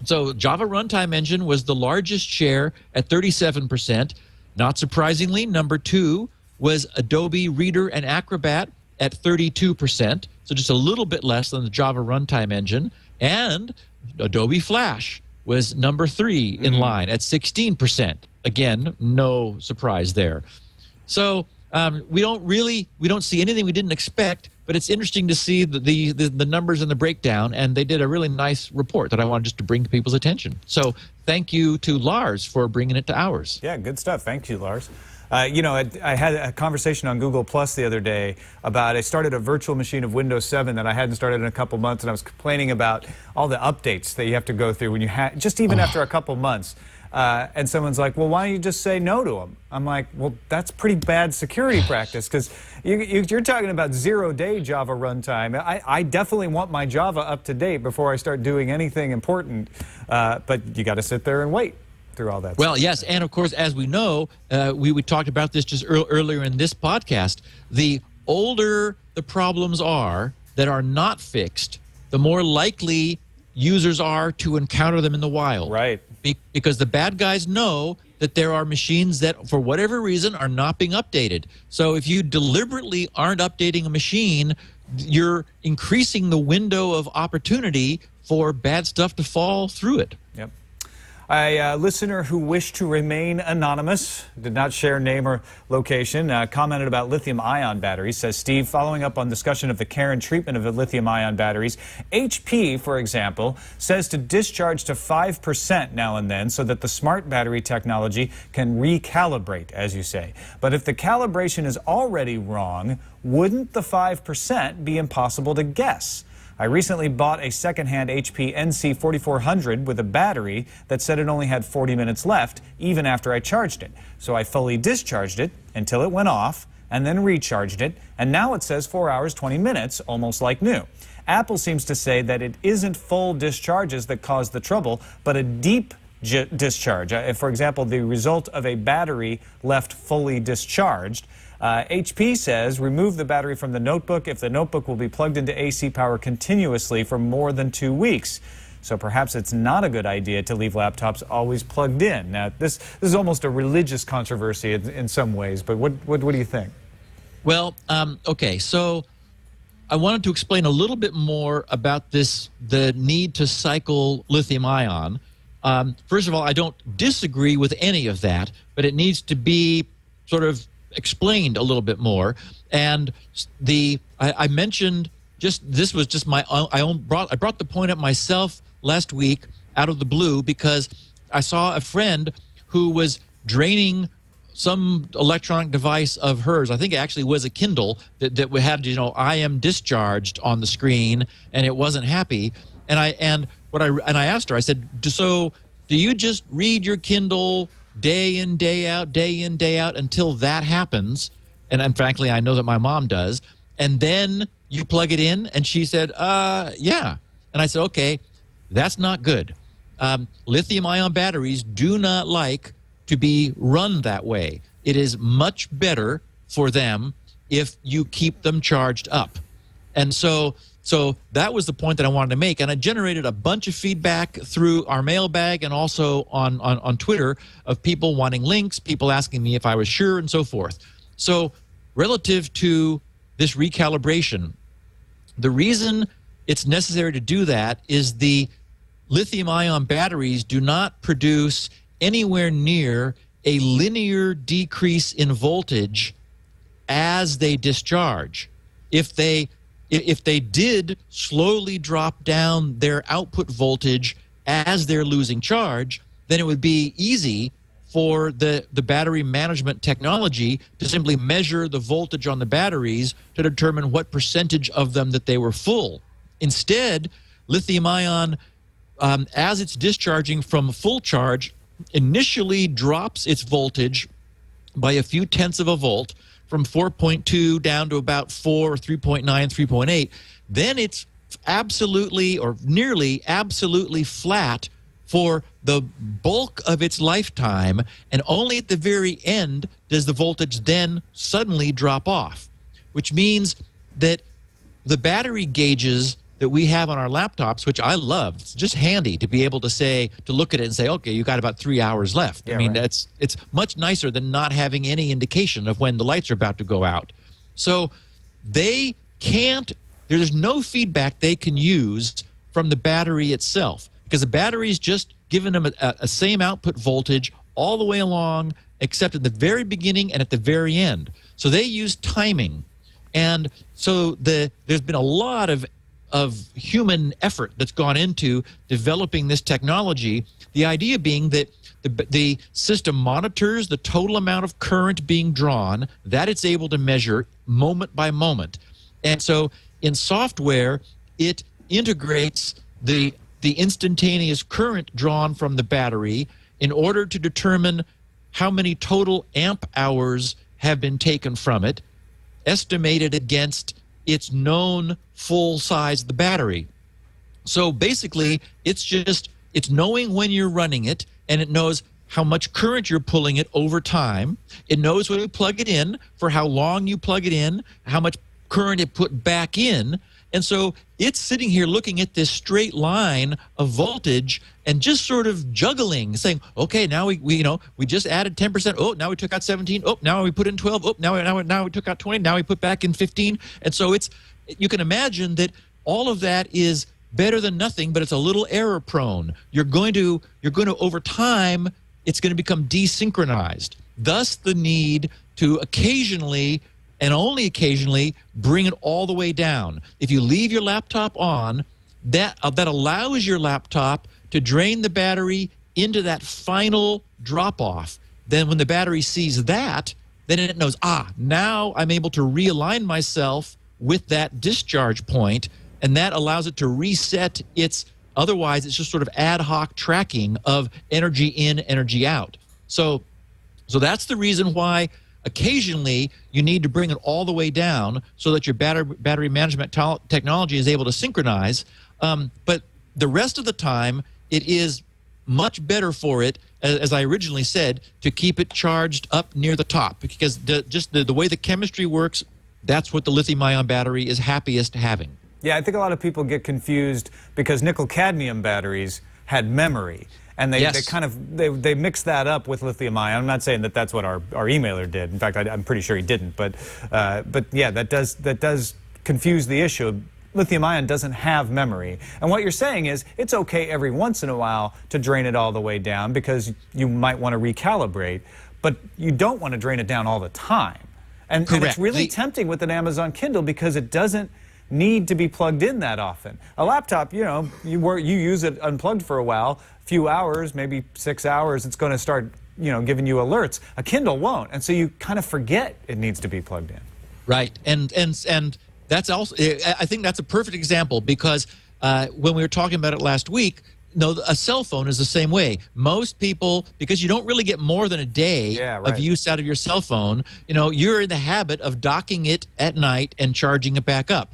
Java Runtime Engine was the largest share at 37%. Not surprisingly, number 2 was Adobe Reader and Acrobat at 32%, so just a little bit less than the Java Runtime Engine. And Adobe Flash was number 3 in line at 16%. Again, no surprise there. So we don't see anything we didn't expect, but it's interesting to see the numbers and the breakdown, and they did a really nice report that I wanted just to bring to people's attention. So thank you to Lars for bringing it to ours. Yeah, good stuff. Thank you, Lars. I had a conversation on Google Plus the other day about, I started a virtual machine of Windows 7 that I hadn't started in a couple months, and I was complaining about all the updates that you have to go through when you just even after a couple months. And someone's like, well, why don't you just say no to them? I'm like, well, that's pretty bad security practice, because you're talking about 0-day Java runtime. I definitely want my Java up to date before I start doing anything important, but you got to sit there and wait through all that Well, stuff. yes, and of course, as we know, we talked about this just earlier in this podcast, the older the problems are that are not fixed, the more likely users are to encounter them in the wild. Right. Because the bad guys know that there are machines that, for whatever reason, are not being updated. So if you deliberately aren't updating a machine, you're increasing the window of opportunity for bad stuff to fall through it. Yep. A listener who wished to remain anonymous, did not share name or location, commented about lithium-ion batteries. Says, Steve, following up on discussion of the care and treatment of the lithium-ion batteries, HP, for example, says to discharge to 5% now and then so that the smart battery technology can recalibrate, as you say. But if the calibration is already wrong, wouldn't the 5% be impossible to guess? I recently bought a secondhand HP NC4400 with a battery that said it only had 40 minutes left, even after I charged it. So I fully discharged it until it went off, and then recharged it, and now it says 4 hours, 20 minutes, almost like new. Apple seems to say that it isn't full discharges that cause the trouble, but a deep discharge. For example, the result of a battery left fully discharged. HP says remove the battery from the notebook if the notebook will be plugged into AC power continuously for more than 2 weeks. So perhaps it's not a good idea to leave laptops always plugged in. Now, this is almost a religious controversy in some ways, but what do you think? Well, okay, so I wanted to explain a little bit more about the need to cycle lithium-ion. First of all, I don't disagree with any of that, but it needs to be sort of explained a little bit more. And I mentioned this was just I brought the point up myself last week out of the blue because I saw a friend who was draining some electronic device of hers. I think it actually was a Kindle that had, I am discharged on the screen, and it wasn't happy. And I asked her, I said, so do you just read your Kindle day in, day out until that happens? And frankly, I know that my mom does. And then you plug it in? And she said, yeah. And I said, okay, that's not good. Lithium-ion batteries do not like to be run that way. It is much better for them if you keep them charged up. And so that was the point that I wanted to make, and I generated a bunch of feedback through our mailbag and also on Twitter of people wanting links, people asking me if I was sure, and so forth. So relative to this recalibration, the reason it's necessary to do that is the lithium-ion batteries do not produce anywhere near a linear decrease in voltage as they discharge. If they did slowly drop down their output voltage as they're losing charge, then it would be easy for the battery management technology to simply measure the voltage on the batteries to determine what percentage of them that they were full. Instead, lithium-ion, as it's discharging from full charge, initially drops its voltage by a few tenths of a volt, from 4.2 down to about 4, 3.9, 3.8. Then it's absolutely or nearly absolutely flat for the bulk of its lifetime, and only at the very end does the voltage then suddenly drop off, which means that the battery gauges that we have on our laptops, which I love, it's just handy to be able to look at it and say, okay, you got about 3 hours left. Yeah, I mean, right. it's much nicer than not having any indication of when the lights are about to go out. So they can't, there's no feedback they can use from the battery itself, because the battery is just giving them a same output voltage all the way along, except at the very beginning and at the very end. So they use timing. And so there's been a lot of human effort that's gone into developing this technology, the idea being that the system monitors the total amount of current being drawn, that it's able to measure moment by moment. And so in software, it integrates the instantaneous current drawn from the battery in order to determine how many total amp hours have been taken from it, estimated against its known full size of the battery. So basically, it's knowing when you're running it, and it knows how much current you're pulling it over time. It knows when you plug it in, for how long you plug it in, how much current it put back in, And so it's sitting here looking at this straight line of voltage and just sort of juggling, saying, okay, now we just added 10%. Oh, now we took out 17. Oh, now we put in 12. Oh, now we took out 20. Now we put back in 15. And so you can imagine that all of that is better than nothing, but it's a little error prone. You're going to over time, it's going to become desynchronized. Thus the need to occasionally, and only occasionally, bring it all the way down. If you leave your laptop on, that allows your laptop to drain the battery into that final drop-off. Then when the battery sees that, then it knows, now I'm able to realign myself with that discharge point, and that allows it to reset its, otherwise it's just sort of ad hoc tracking of energy in, energy out. So that's the reason why occasionally you need to bring it all the way down so that your battery management technology is able to synchronize. But the rest of the time, it is much better for it, as I originally said, to keep it charged up near the top, because the way the chemistry works, that's what the lithium-ion battery is happiest having. Yeah, I think a lot of people get confused because nickel-cadmium batteries had memory. And they mixed that up with lithium ion. I'm not saying that that's what our emailer did. In fact, I'm pretty sure he didn't. But yeah, that does confuse the issue. Lithium ion doesn't have memory. And what you're saying is it's okay every once in a while to drain it all the way down because you might want to recalibrate, but you don't want to drain it down all the time. And it's really tempting with an Amazon Kindle because it doesn't need to be plugged in that often. A laptop, you use it unplugged for a while, few hours, maybe 6 hours, it's going to start, giving you alerts. A Kindle won't, and so you kind of forget it needs to be plugged in. Right, and that's also, I think that's a perfect example because when we were talking about it last week, a cell phone is the same way. Most people, because you don't really get more than a day of use out of your cell phone, you're in the habit of docking it at night and charging it back up.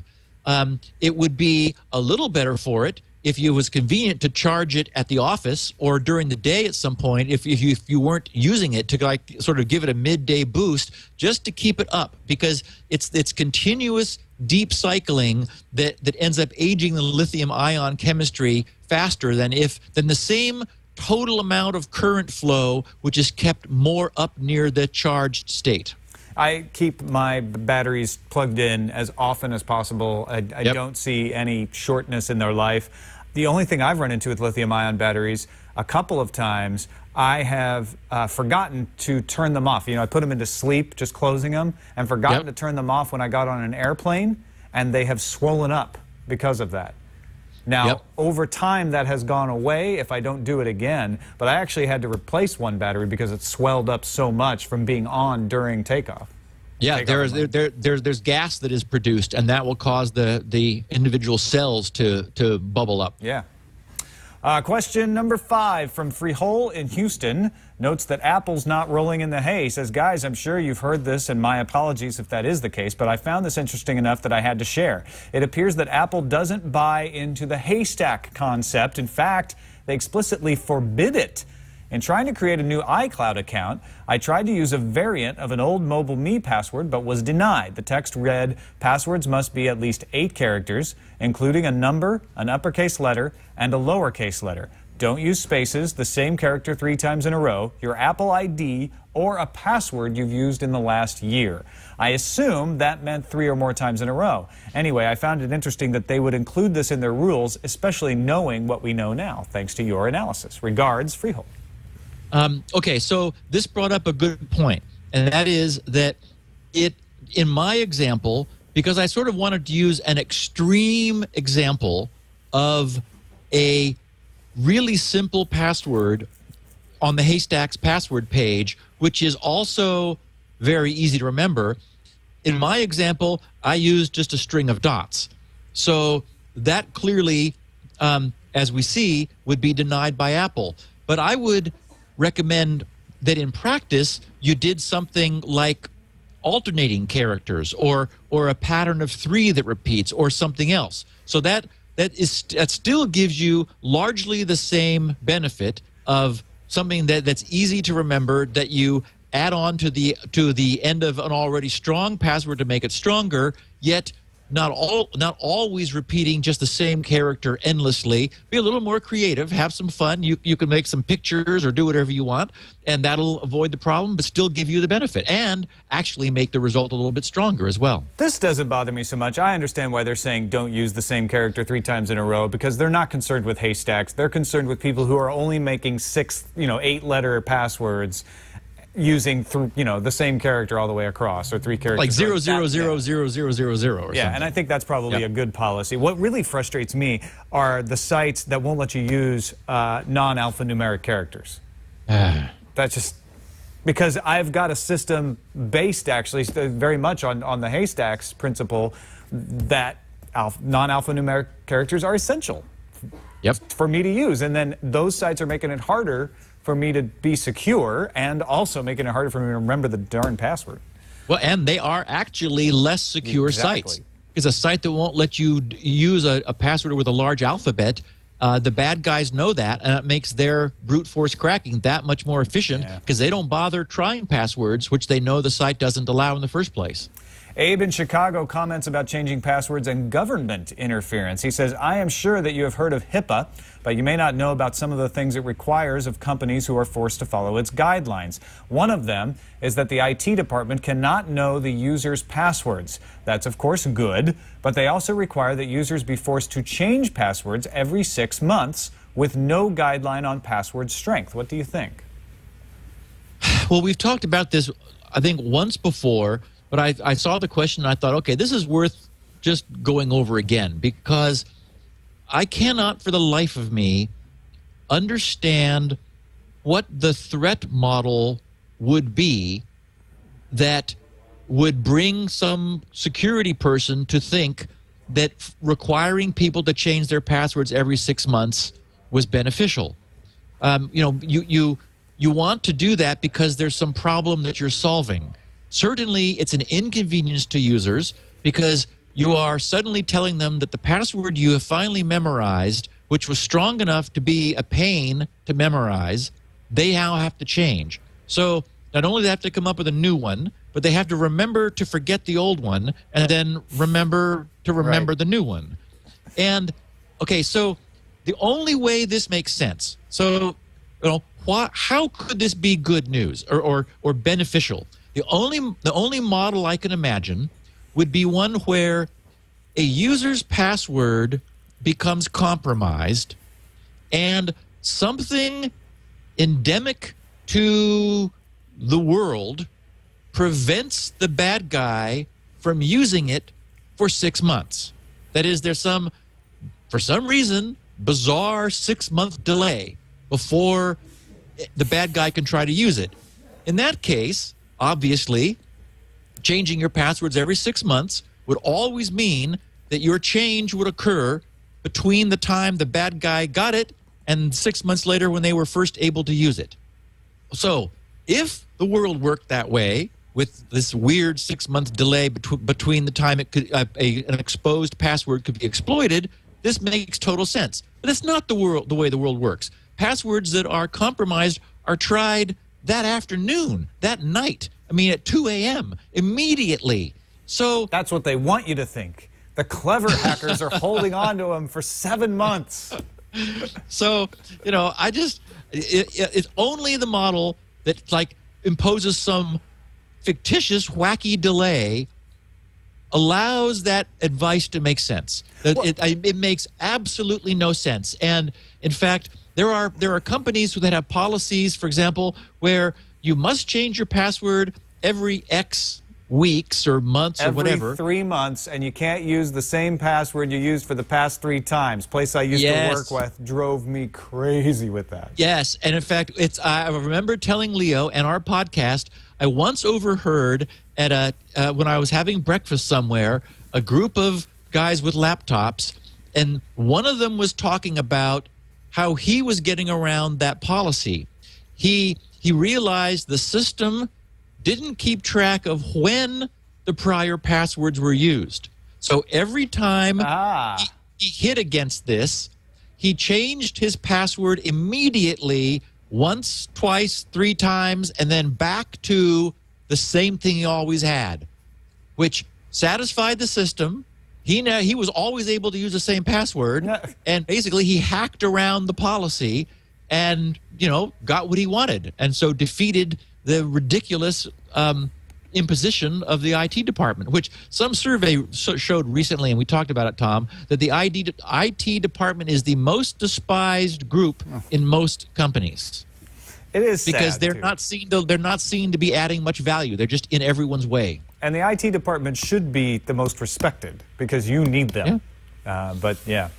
It would be a little better for it if it was convenient to charge it at the office or during the day at some point, if you weren't using it, to sort of give it a midday boost just to keep it up, because it's continuous deep cycling that ends up aging the lithium ion chemistry faster than the same total amount of current flow, which is kept more up near the charged state. I keep my batteries plugged in as often as possible. I don't see any shortness in their life. The only thing I've run into with lithium-ion batteries, a couple of times, I have forgotten to turn them off. I put them into sleep, just closing them, and forgotten to turn them off when I got on an airplane, and they have swollen up because of that. Now, over time, that has gone away if I don't do it again, but I actually had to replace one battery because it swelled up so much from being on during takeoff. Yeah, there's gas that is produced, and that will cause the individual cells to bubble up. Yeah. Question number 5 from Freehole in Houston notes that Apple's not rolling in the hay. Says, guys, I'm sure you've heard this, and my apologies if that is the case, but I found this interesting enough that I had to share. It appears that Apple doesn't buy into the haystack concept. In fact, they explicitly forbid it. In trying to create a new iCloud account, I tried to use a variant of an old MobileMe password, but was denied. The text read, passwords must be at least 8 characters, including a number, an uppercase letter, and a lowercase letter. Don't use spaces, the same character 3 times in a row, your Apple ID, or a password you've used in the last year. I assume that meant 3 or more times in a row. Anyway, I found it interesting that they would include this in their rules, especially knowing what we know now. Thanks to your analysis. Regards, Freehold. Okay, so this brought up a good point, and that is that in my example, because I sort of wanted to use an extreme example of a really simple password on the Haystack's password page, which is also very easy to remember. In my example, I used just a string of dots. So that clearly, as we see, would be denied by Apple. But I would recommend that in practice you did something like alternating characters or a pattern of 3 that repeats or something else. So that still gives you largely the same benefit of something that's easy to remember, that you add on to the end of an already strong password to make it stronger, yet not always repeating just the same character endlessly. Be a little more creative, have some fun. You can make some pictures or do whatever you want, and that'll avoid the problem, but still give you the benefit and actually make the result a little bit stronger as well. This doesn't bother me so much. I understand why they're saying don't use the same character 3 times in a row, because they're not concerned with haystacks. They're concerned with people who are only making 8-letter passwords using the same character all the way across, or 3 characters like 0000000 or yeah, something. and I think that's probably a good policy. What really frustrates me are the sites that won't let you use non-alphanumeric characters. That's just because I've got a system based actually very much on the haystacks principle that non-alphanumeric characters are essential for me to use, and then those sites are making it harder for me to be secure, and also making it harder for me to remember the darn password. Well, and they are actually less secure sites. Because a site that won't let you use a password with a large alphabet, the bad guys know that, and it makes their brute force cracking that much more efficient, because they don't bother trying passwords, which they know the site doesn't allow in the first place. Abe in Chicago comments about changing passwords and government interference. He says, I am sure that you have heard of HIPAA, but you may not know about some of the things it requires of companies who are forced to follow its guidelines. One of them is that the IT department cannot know the user's passwords. That's, of course, good, but they also require that users be forced to change passwords every 6 months with no guideline on password strength. What do you think? Well, we've talked about this, I think, once before. But I saw the question and I thought, okay, this is worth just going over again, because I cannot for the life of me understand what the threat model would be that would bring some security person to think that requiring people to change their passwords every 6 months was beneficial. You want to do that because there's some problem that you're solving. Certainly, it's an inconvenience to users because you are suddenly telling them that the password you have finally memorized, which was strong enough to be a pain to memorize, they now have to change. So not only do they have to come up with a new one, but they have to remember to forget the old one and then remember to remember the new one. And, okay, so the only way this makes sense, so, how could this be good news or beneficial? The only model I can imagine would be one where a user's password becomes compromised and something endemic to the world prevents the bad guy from using it for 6 months. That is, there's for some reason, bizarre 6-month delay before the bad guy can try to use it. In that case, obviously, changing your passwords every 6 months would always mean that your change would occur between the time the bad guy got it and 6 months later when they were first able to use it. So if the world worked that way, with this weird 6-month delay between the time it could, an exposed password could be exploited, this makes total sense. But that's not the way the world works. Passwords that are compromised are tried that afternoon, that night, at 2 a.m., immediately. So that's what they want you to think. The clever hackers are holding on to them for 7 months. So, it's only the model that, imposes some fictitious, wacky delay allows that advice to make sense. It makes absolutely no sense. And, in fact, there are companies that have policies, for example, where you must change your password every X weeks or months or whatever. Every 3 months, and you can't use the same password you used for the past 3 times. Place I used to work with drove me crazy with that. Yes, and in fact, I remember telling Leo and our podcast, I once overheard at when I was having breakfast somewhere, a group of guys with laptops, and one of them was talking about how he was getting around that policy. He realized the system didn't keep track of when the prior passwords were used. So every time he hit against this, he changed his password immediately, once, twice, 3 times, and then back to the same thing he always had, which satisfied the system, he was always able to use the same password, and basically he hacked around the policy and, got what he wanted, and so defeated the ridiculous imposition of the IT department, which some survey showed recently, and we talked about it, Tom, that the IT department is the most despised group in most companies. It is because sad, they're too. not seen to be adding much value. They're just in everyone's way. And the IT department should be the most respected because you need them. But yeah.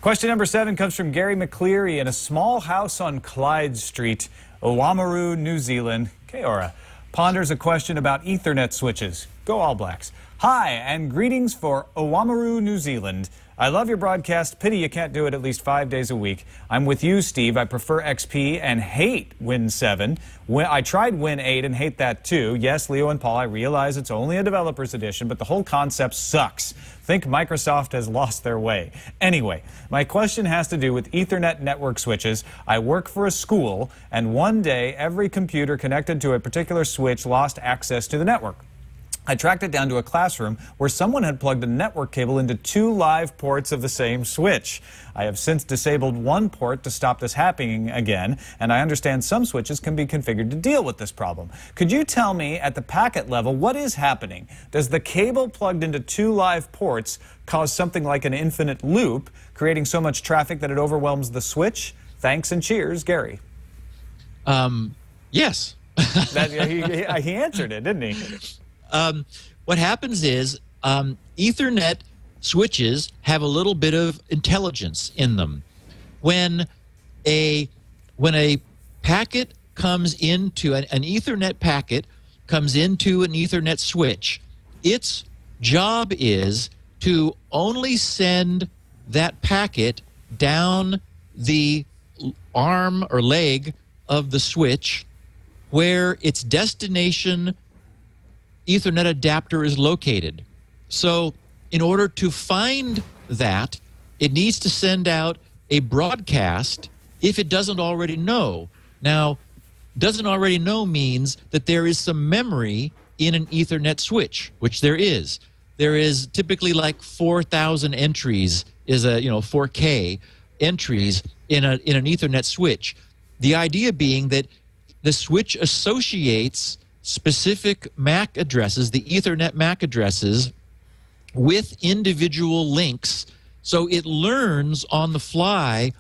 Question number 7 comes from Gary McCleary in a small house on Clyde Street, Oamaru, New Zealand. Keora ponders a question about Ethernet switches. Go All Blacks. Hi, and greetings for Oamaru, New Zealand. I love your broadcast. Pity you can't do it at least 5 days a week. I'm with you, Steve. I prefer XP and hate Win 7. I tried Win 8 and hate that too. Yes, Leo and Paul, I realize it's only a developer's edition, but the whole concept sucks. Think Microsoft has lost their way. Anyway, my question has to do with Ethernet network switches. I work for a school, and one day every computer connected to a particular switch lost access to the network. I tracked it down to a classroom where someone had plugged a network cable into 2 live ports of the same switch. I have since disabled one port to stop this happening again, and I understand some switches can be configured to deal with this problem. Could you tell me at the packet level what is happening? Does the cable plugged into 2 live ports cause something like an infinite loop, creating so much traffic that it overwhelms the switch? Thanks and cheers, Gary. Yes. He answered it, didn't he? What happens is Ethernet switches have a little bit of intelligence in them. When a packet comes into an Ethernet packet comes into an Ethernet switch, its job is to only send that packet down the arm or leg of the switch where its destination Ethernet adapter is located. So in order to find that, it needs to send out a broadcast if it doesn't already know. Now, doesn't already know means that there is some memory in an Ethernet switch, which there is. There is typically like 4,000 entries, is 4K entries in an Ethernet switch. The idea being that the switch associates specific MAC addresses, the Ethernet MAC addresses, with individual links, so it learns on the fly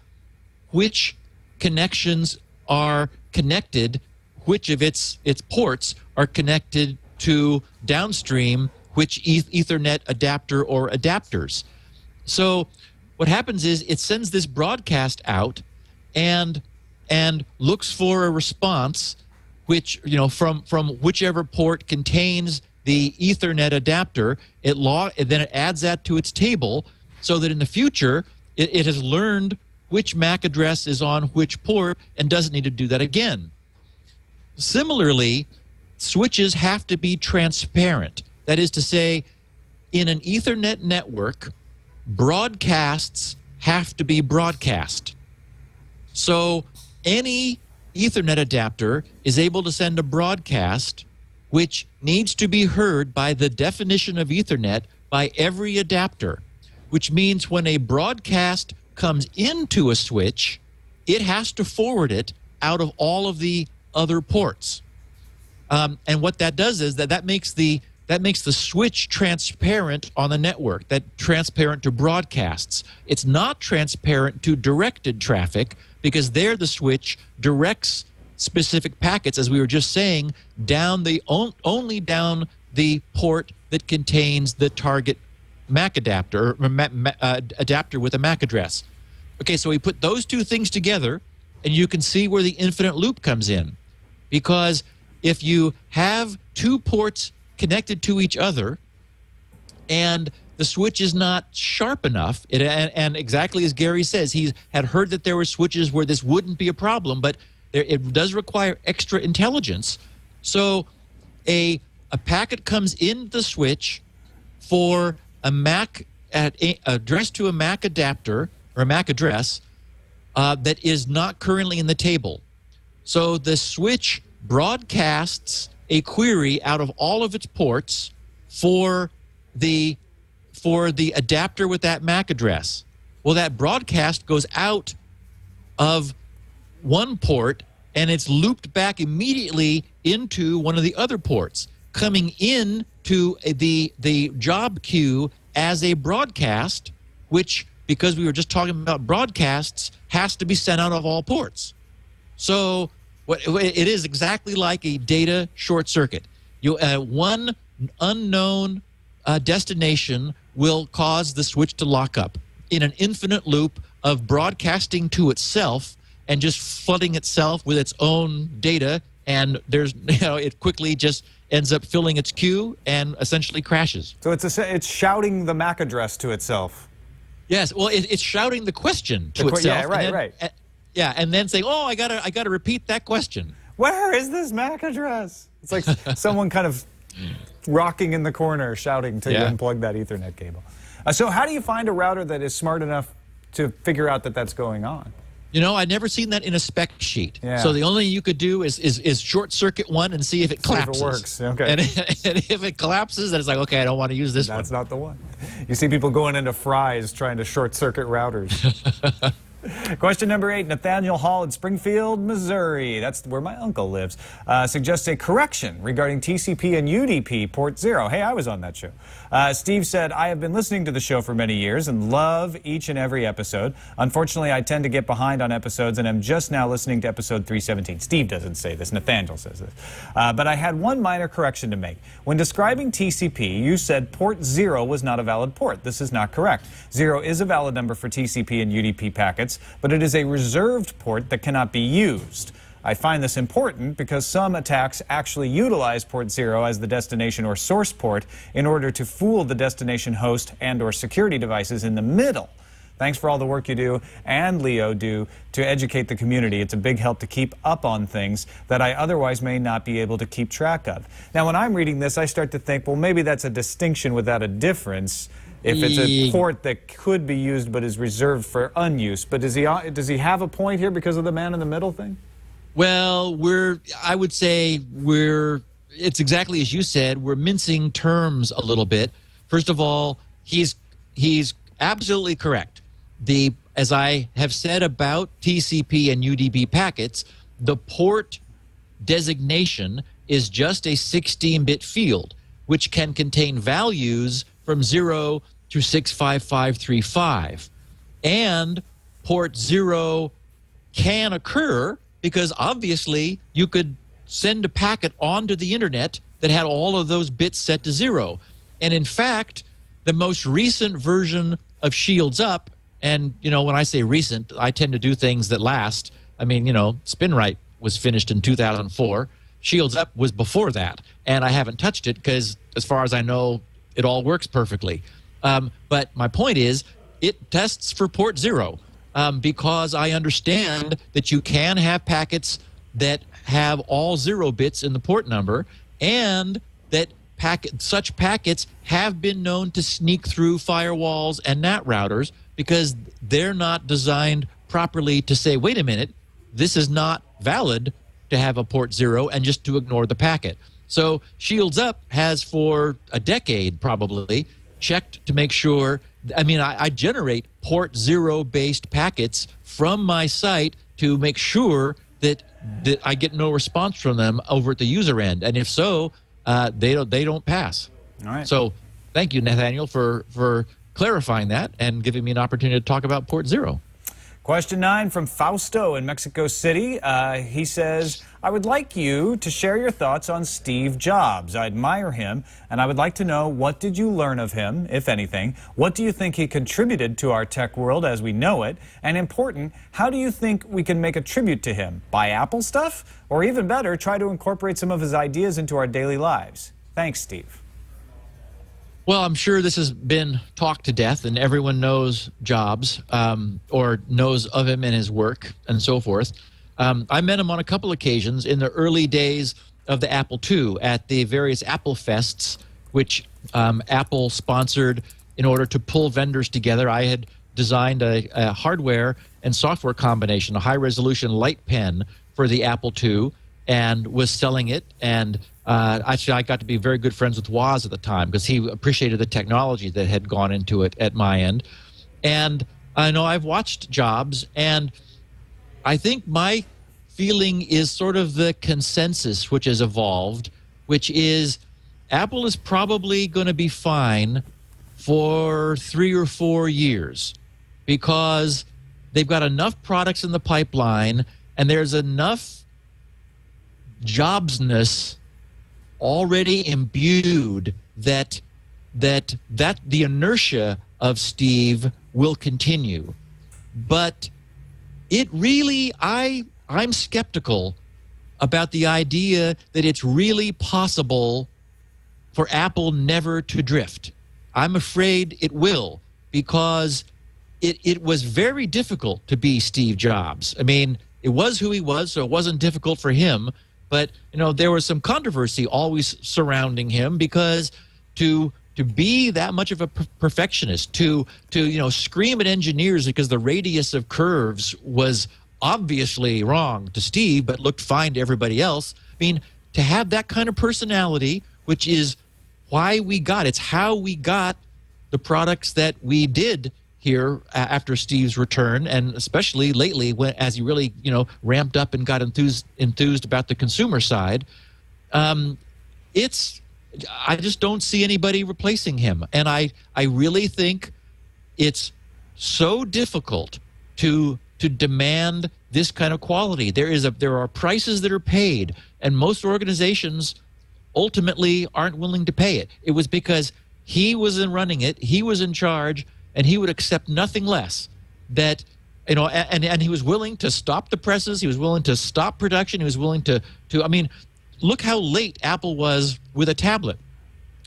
which connections are connected, which of its ports are connected to downstream, which Ethernet adapter or adapters. So what happens is it sends this broadcast out and looks for a response which, from whichever port contains the Ethernet adapter, then it adds that to its table so that in the future it has learned which MAC address is on which port and doesn't need to do that again. Similarly, switches have to be transparent. That is to say, in an Ethernet network, broadcasts have to be broadcast. So any Ethernet adapter is able to send a broadcast which needs to be heard by the definition of Ethernet by every adapter, which means when a broadcast comes into a switch, it has to forward it out of all of the other ports. And what that does is that makes the switch transparent on the network, that transparent to broadcasts. It's not transparent to directed traffic, because there the switch directs specific packets, as we were just saying, down only down the port that contains the target MAC adapter, or adapter with a MAC address. Okay, so we put those two things together, and you can see where the infinite loop comes in. Because if you have 2 ports connected to each other, and the switch is not sharp enough, and exactly as Gary says, he had heard that there were switches where this wouldn't be a problem, but it does require extra intelligence. So a packet comes in the switch for a MAC address to a MAC adapter or a MAC address that is not currently in the table. So the switch broadcasts a query out of all of its ports for for the adapter with that MAC address. Well, that broadcast goes out of one port and it's looped back immediately into one of the other ports, coming in to the job queue as a broadcast, which, because we were just talking about broadcasts, has to be sent out of all ports. So it is exactly like a data short circuit. One unknown destination will cause the switch to lock up in an infinite loop of broadcasting to itself and just flooding itself with its own data, and it quickly just ends up filling its queue and essentially crashes. So it's shouting the MAC address to itself. Yes, well, it's shouting the question to itself. Yeah, right, right. Yeah, and then saying, "Oh, I gotta repeat that question." Where is this MAC address? It's like someone kind of rocking in the corner, shouting till you unplug that Ethernet cable. So how do you find a router that is smart enough to figure out that that's going on? I'd never seen that in a spec sheet. Yeah. So the only thing you could do is short circuit one and see if it collapses. See if it works. Okay. And if it collapses, then it's like, okay, I don't want to use this one. That's not the one. You see people going into Fry's trying to short circuit routers. Question number 8, Nathaniel Hall in Springfield, Missouri. That's where my uncle lives. Suggests a correction regarding TCP and UDP port 0. Hey, I was on that show. Steve said, I have been listening to the show for many years and love each and every episode. Unfortunately, I tend to get behind on episodes and am just now listening to episode 317. Steve doesn't say this. Nathaniel says this. But I had one minor correction to make. When describing TCP, you said port 0 was not a valid port. This is not correct. 0 is a valid number for TCP and UDP packets, but it is a reserved port that cannot be used. I find this important because some attacks actually utilize port 0 as the destination or source port in order to fool the destination host and or security devices in the middle. Thanks for all the work you do and Leo do to educate the community. It's a big help to keep up on things that I otherwise may not be able to keep track of. Now, when I'm reading this, I start to think, well, maybe that's a distinction without a difference. If it's a port that could be used but is reserved for unused. But does he have a point here because of the man in the middle thing? Well, I would say it's exactly as you said, we're mincing terms a little bit. First of all, he's absolutely correct. As I have said about TCP and UDP packets, the port designation is just a 16-bit field, which can contain values from 0 to 65535. And port 0 can occur because obviously you could send a packet onto the internet that had all of those bits set to 0. And in fact, the most recent version of Shields Up, and when I say recent, I tend to do things that last. I mean, Spinrite was finished in 2004. Shields Up was before that, and I haven't touched it because, as far as I know, it all works perfectly. But my point is, it tests for port 0 because I understand that you can have packets that have all 0 bits in the port number, and that such packets have been known to sneak through firewalls and NAT routers because they're not designed properly to say, wait a minute, this is not valid to have a port 0 and just to ignore the packet. So Shields Up has for a decade probably checked to make sure. I mean, I generate port 0 based packets from my site to make sure that I get no response from them over at the user end. And if so, they don't pass. All right. So thank you, Nathaniel, for clarifying that and giving me an opportunity to talk about port 0. Question 9 from Fausto in Mexico City. He says, I would like you to share your thoughts on Steve Jobs. I admire him, and I would like to know, what did you learn of him, if anything? What do you think he contributed to our tech world as we know it? And important, how do you think we can make a tribute to him? Buy Apple stuff? Or even better, try to incorporate some of his ideas into our daily lives? Thanks, Steve. Well, I'm sure this has been talked to death, and everyone knows Jobs or knows of him and his work and so forth. I met him on a couple occasions in the early days of the Apple II at the various Apple Fests, which Apple sponsored in order to pull vendors together. I had designed a hardware and software combination, a high-resolution light pen for the Apple II, and was selling it. And actually, I got to be very good friends with Woz at the time because he appreciated the technology that had gone into it at my end. And I know I've watched Jobs, and I think my feeling is sort of the consensus which has evolved, which is Apple is probably going to be fine for 3 or 4 years because they've got enough products in the pipeline and there's enough Jobsness already imbued that the inertia of Steve will continue. But it really, I'm skeptical about the idea that it's really possible for Apple never to drift. I'm afraid it will, because it was very difficult to be Steve Jobs. I mean, it was who he was, so it wasn't difficult for him. But, there was some controversy always surrounding him because to be that much of a perfectionist, to scream at engineers because the radius of curves was obviously wrong to Steve but looked fine to everybody else. I mean, to have that kind of personality, which is why it's how we got the products that we did here after Steve's return, and especially lately as he really ramped up and got enthused about the consumer side. I just don't see anybody replacing him, and I really think it's so difficult to demand this kind of quality. There are prices that are paid, and most organizations ultimately aren't willing to pay it. It was because he was running it, he was in charge, and he would accept nothing less. That and he was willing to stop the presses, he was willing to stop production, he was willing to I mean, look how late Apple was with a tablet.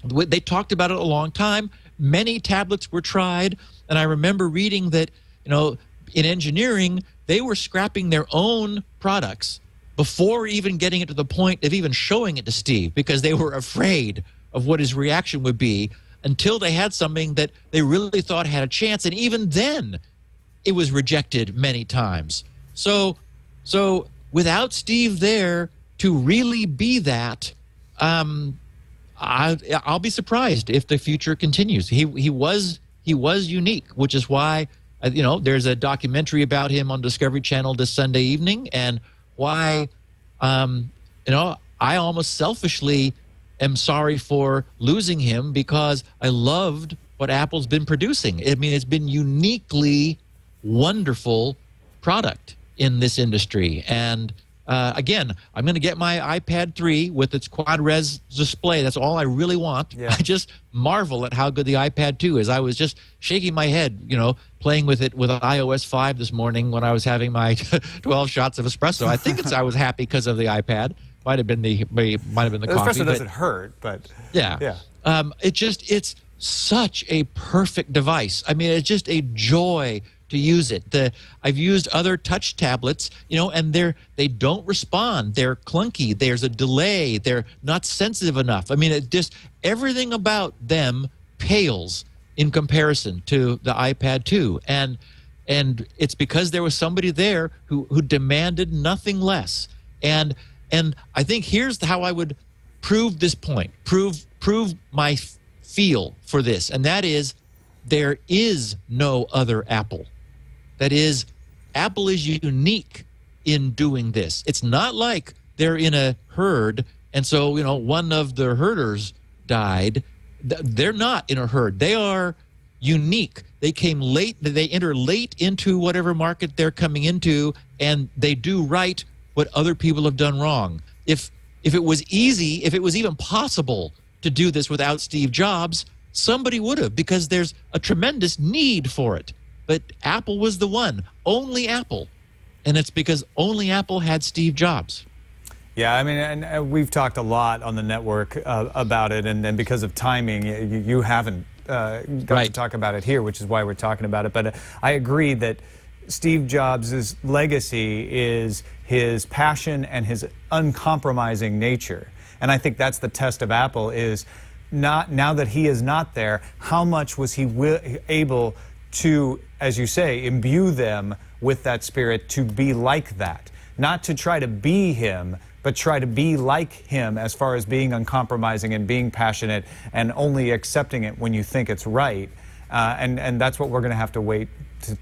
They talked about it a long time. Many tablets were tried, and I remember reading that in engineering they were scrapping their own products before even getting it to the point of even showing it to Steve, because they were afraid of what his reaction would be until they had something that they really thought had a chance. And even then, it was rejected many times. So without Steve there to really be that, I'll be surprised if the future continues. He was unique, which is why there's a documentary about him on Discovery Channel this Sunday evening, and why I almost selfishly am sorry for losing him, because I loved what Apple's been producing. I mean, it's been uniquely wonderful product in this industry. And again, I'm going to get my iPad 3 with its quad-res display. That's all I really want. Yeah. I just marvel at how good the iPad 2 is. I was just shaking my head, playing with it with iOS 5 this morning when I was having my 12 shots of espresso. I think I was happy because of the iPad. Might have been the coffee. Espresso doesn't hurt, but yeah. It's such a perfect device. I mean, it's just a joy to use it. I've used other touch tablets, and they don't respond. They're clunky. There's a delay. They're not sensitive enough. I mean, everything about them pales in comparison to the iPad 2, and it's because there was somebody there who demanded nothing less. And I think here's how I would prove this point, prove my feel for this, and that is there is no other Apple. That is, Apple is unique in doing this. It's not like they're in a herd, and so one of the herders died. They're not in a herd. They are unique. They came late. They enter late into whatever market they're coming into, and they do right what other people have done wrong. If it was easy, if it was even possible to do this without Steve Jobs, somebody would have, because there's a tremendous need for it. But Apple was the one, only Apple. And it's because only Apple had Steve Jobs. Yeah, I mean, and we've talked a lot on the network about it, and then because of timing, you haven't got to talk about it here, which is why we're talking about it. But I agree that Steve Jobs' legacy is his passion and his uncompromising nature. And I think that's the test of Apple, is not, now that he is not there, how much was he able to, as you say, imbue them with that spirit to be like that. Not to try to be him, but try to be like him as far as being uncompromising and being passionate and only accepting it when you think it's right. And that's what we're going to have to wait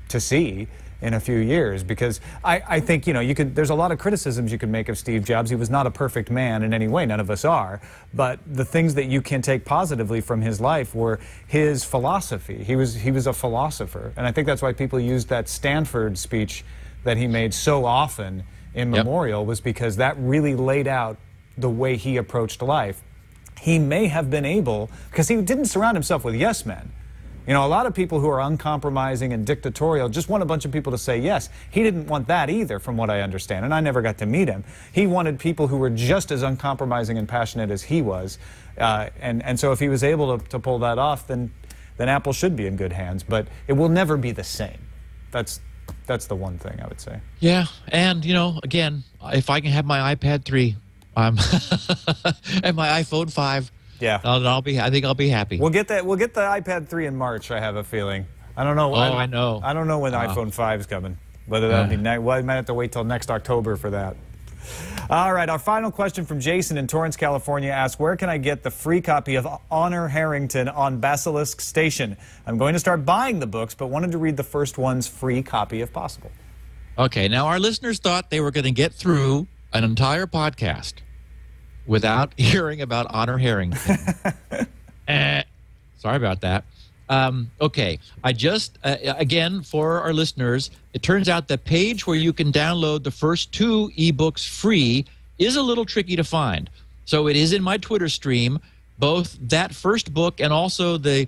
to see in a few years, because I think, there's a lot of criticisms you can make of Steve Jobs. He was not a perfect man in any way. None of us are. But the things that you can take positively from his life were his philosophy. He was a philosopher. And I think that's why people used that Stanford speech that he made so often in memorial, was because that really laid out the way he approached life. He may have been able, because he didn't surround himself with yes men. A lot of people who are uncompromising and dictatorial just want a bunch of people to say yes. He didn't want that either, from what I understand, and I never got to meet him. He wanted people who were just as uncompromising and passionate as he was. And so if he was able to pull that off, then Apple should be in good hands. But it will never be the same. That's the one thing I would say. Yeah, and, again, if I can have my iPad 3 and my iPhone 5, yeah, I think I'll be happy. We'll get the iPad 3 in March. I have a feeling. I don't know. I know. I don't know when the iPhone 5 is coming. Whether that'll be well, I might have to wait till next October for that. All right. Our final question from Jason in Torrance, California asks, where can I get the free copy of Honor Harrington on Basilisk Station? I'm going to start buying the books, but wanted to read the first one's free copy if possible. Okay. Now, our listeners thought they were going to get through an entire podcast without hearing about Honor Harrington. Sorry about that. Okay, I just, again, for our listeners, it turns out the page where you can download the first 2 ebooks free is a little tricky to find. So it is in my Twitter stream, both that first book and also the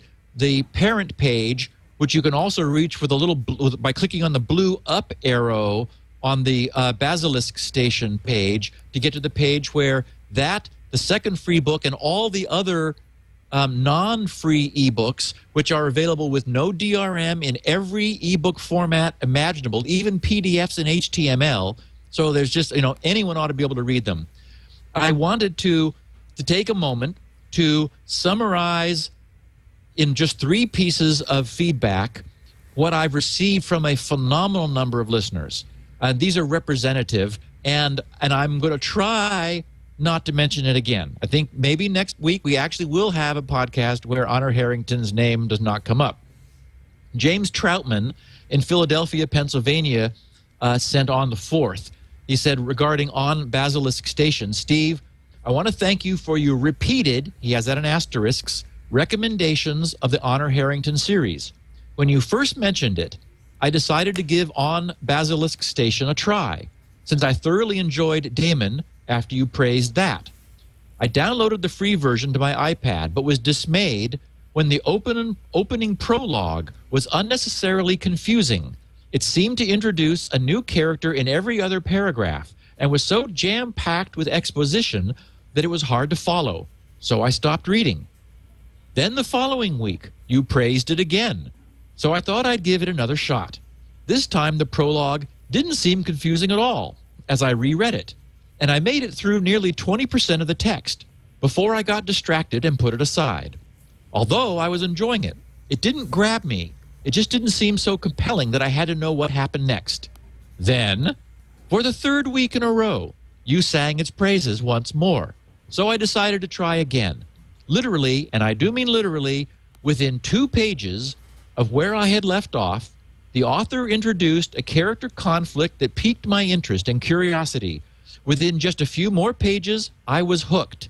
parent page, which you can also reach with a little by clicking on the blue up arrow on the Basilisk Station page to get to the page where the second free book, and all the other non-free ebooks, which are available with no DRM in every ebook format imaginable, even PDFs and HTML. So there's just, anyone ought to be able to read them. I wanted to take a moment to summarize in just 3 pieces of feedback what I've received from a phenomenal number of listeners. These are representative, and I'm going to try not to mention it again. I think maybe next week we actually will have a podcast where Honor Harrington's name does not come up. James Troutman in Philadelphia, Pennsylvania, sent on the 4th. He said, regarding On Basilisk Station, Steve, I want to thank you for your repeated, he has that in asterisks, recommendations of the Honor Harrington series. When you first mentioned it, I decided to give On Basilisk Station a try, since I thoroughly enjoyed Damon after you praised that. I downloaded the free version to my iPad, but was dismayed when the opening prologue was unnecessarily confusing. It seemed to introduce a new character in every other paragraph and was so jam-packed with exposition that it was hard to follow, so I stopped reading. Then the following week, you praised it again, so I thought I'd give it another shot. This time the prologue didn't seem confusing at all as I reread it, and I made it through nearly 20% of the text before I got distracted and put it aside. Although I was enjoying it, it didn't grab me. It just didn't seem so compelling that I had to know what happened next. Then, for the 3rd week in a row, you sang its praises once more. So I decided to try again. Literally, and I do mean literally, within 2 pages of where I had left off, the author introduced a character conflict that piqued my interest and curiosity. Within just a few more pages, I was hooked.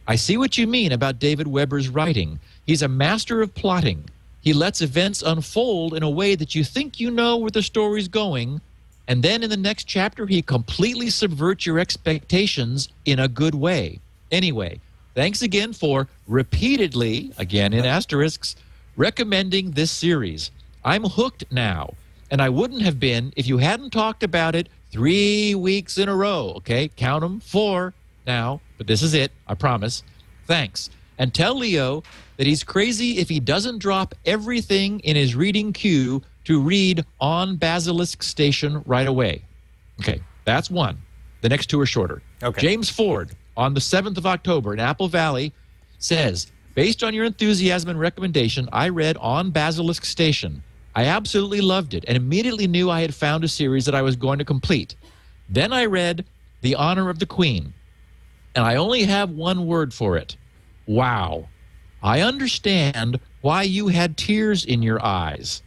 I see what you mean about David Weber's writing. He's a master of plotting. He lets events unfold in a way that you think you know where the story's going, and then in the next chapter, he completely subverts your expectations in a good way. Anyway, thanks again for repeatedly, again in asterisks, recommending this series. I'm hooked now, and I wouldn't have been if you hadn't talked about it 3 weeks in a row. Okay, count them 4 now, but this is it, I promise. Thanks. And tell Leo that he's crazy if he doesn't drop everything in his reading queue to read On Basilisk Station right away. Okay, that's 1. The next 2 are shorter. Okay. James Ford, on the 7th of October in Apple Valley, says, based on your enthusiasm and recommendation, I read On Basilisk Station. I absolutely loved it and immediately knew I had found a series that I was going to complete. Then I read The Honor of the Queen. and I only have one word for it. Wow. I understand why you had tears in your eyes,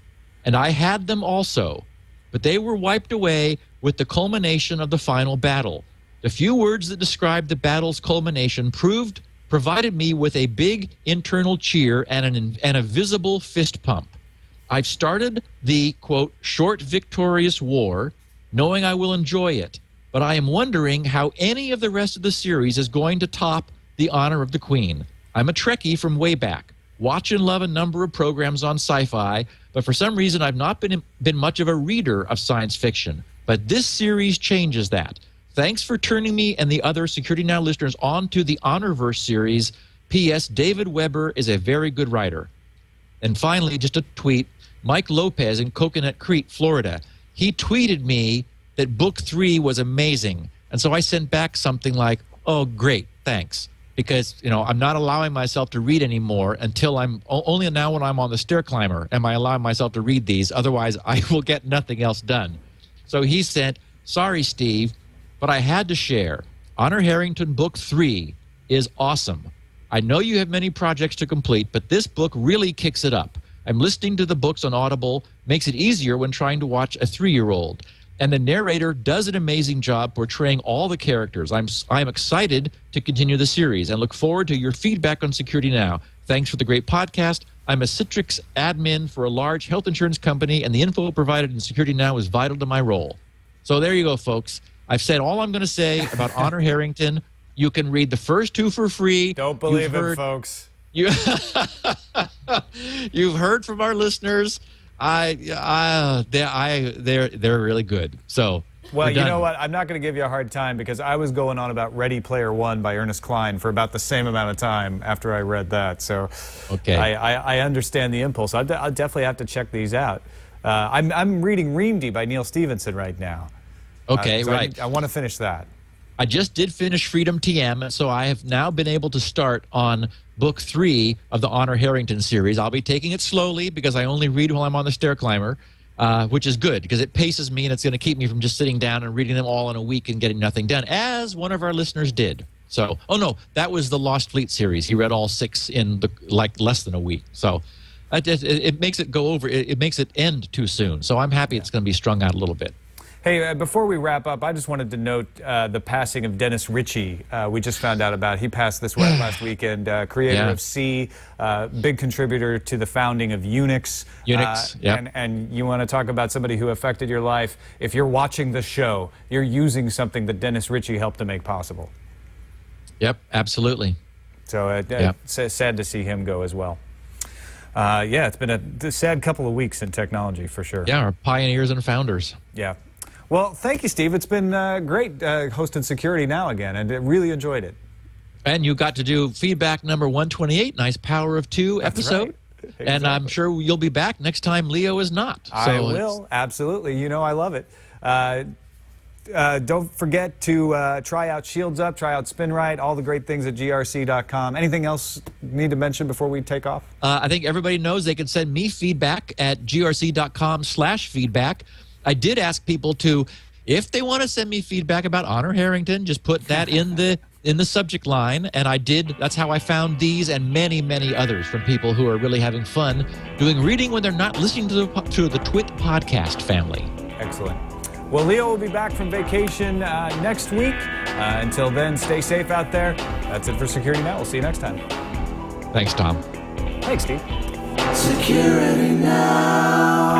and I had them also, but they were wiped away with the culmination of the final battle. The few words that described the battle's culmination provided me with a big internal cheer and a visible fist pump. I've started the, quote, short victorious war, knowing I will enjoy it, but I am wondering how any of the rest of the series is going to top The Honor of the Queen. I'm a Trekkie from way back. Watch and love a number of programs on sci-fi, but for some reason I've not been much of a reader of science fiction. But this series changes that. Thanks for turning me and the other Security Now listeners on to the Honorverse series. P.S. David Weber is a very good writer. And finally, just a tweet, Mike Lopez in Coconut Creek, Florida. He tweeted me that book 3 was amazing. And so I sent back something like, oh, great, thanks. Because, I'm not allowing myself to read anymore until only now when I'm on the stair climber am I allowing myself to read these. Otherwise, I will get nothing else done. So he sent, sorry, Steve, but I had to share. Honor Harrington Book 3 is awesome. I know you have many projects to complete, but this book really kicks it up. I'm listening to the books on Audible, makes it easier when trying to watch a 3-year-old. And the narrator does an amazing job portraying all the characters. I'm excited to continue the series and look forward to your feedback on Security Now. Thanks for the great podcast. I'm a Citrix admin for a large health insurance company, and the info provided in Security Now is vital to my role. So there you go, folks. I've said all I'm going to say about Honor Harrington. You can read the first 2 for free. Don't believe it, folks. You've heard from our listeners. They're really good. So, well, you know what? I'm not going to give you a hard time because I was going on about Ready Player One by Ernest Cline for about the same amount of time after I read that. So, okay, I understand the impulse. I'll definitely have to check these out. I'm reading Reamdy by Neil Stevenson right now. Okay, so right. I want to finish that. I just did finish Freedom TM, so I have now been able to start on book 3 of the Honor Harrington series. I'll be taking it slowly because I only read while I'm on the stair climber, which is good because it paces me and it's going to keep me from just sitting down and reading them all in a week and getting nothing done, as one of our listeners did. So, oh no, that was the Lost Fleet series. He read all 6 in less than a week. So it makes it go over. It makes it end too soon. So I'm happy it's going to be strung out a little bit. Hey, before we wrap up, I just wanted to note the passing of Dennis Ritchie. We just found out about. He passed this last weekend. Creator of C, big contributor to the founding of Unix. And you want to talk about somebody who affected your life. If you're watching the show, you're using something that Dennis Ritchie helped to make possible. Yep, absolutely. So it's sad to see him go as well. It's been a sad couple of weeks in technology for sure. Yeah, our pioneers and founders. Yeah. Well, thank you, Steve. It's been great hosting Security Now again, and I really enjoyed it. And you got to do feedback number 128, nice Power of 2 episode. Right. Exactly. And I'm sure you'll be back next time Leo is not. I will, absolutely. I love it. Don't forget to try out Shields Up, try out Spinrite, all the great things at grc.com. Anything else you need to mention before we take off? I think everybody knows they can send me feedback at grc.com/feedback. I did ask people to, if they want to send me feedback about Honor Harrington, just put that in the subject line, and I did. That's how I found these and many, many others from people who are really having fun doing reading when they're not listening to the Twit podcast family. Excellent. Well, Leo will be back from vacation next week. Until then, stay safe out there. That's it for Security Now. We'll see you next time. Thanks, Tom. Thanks, Steve. Security Now.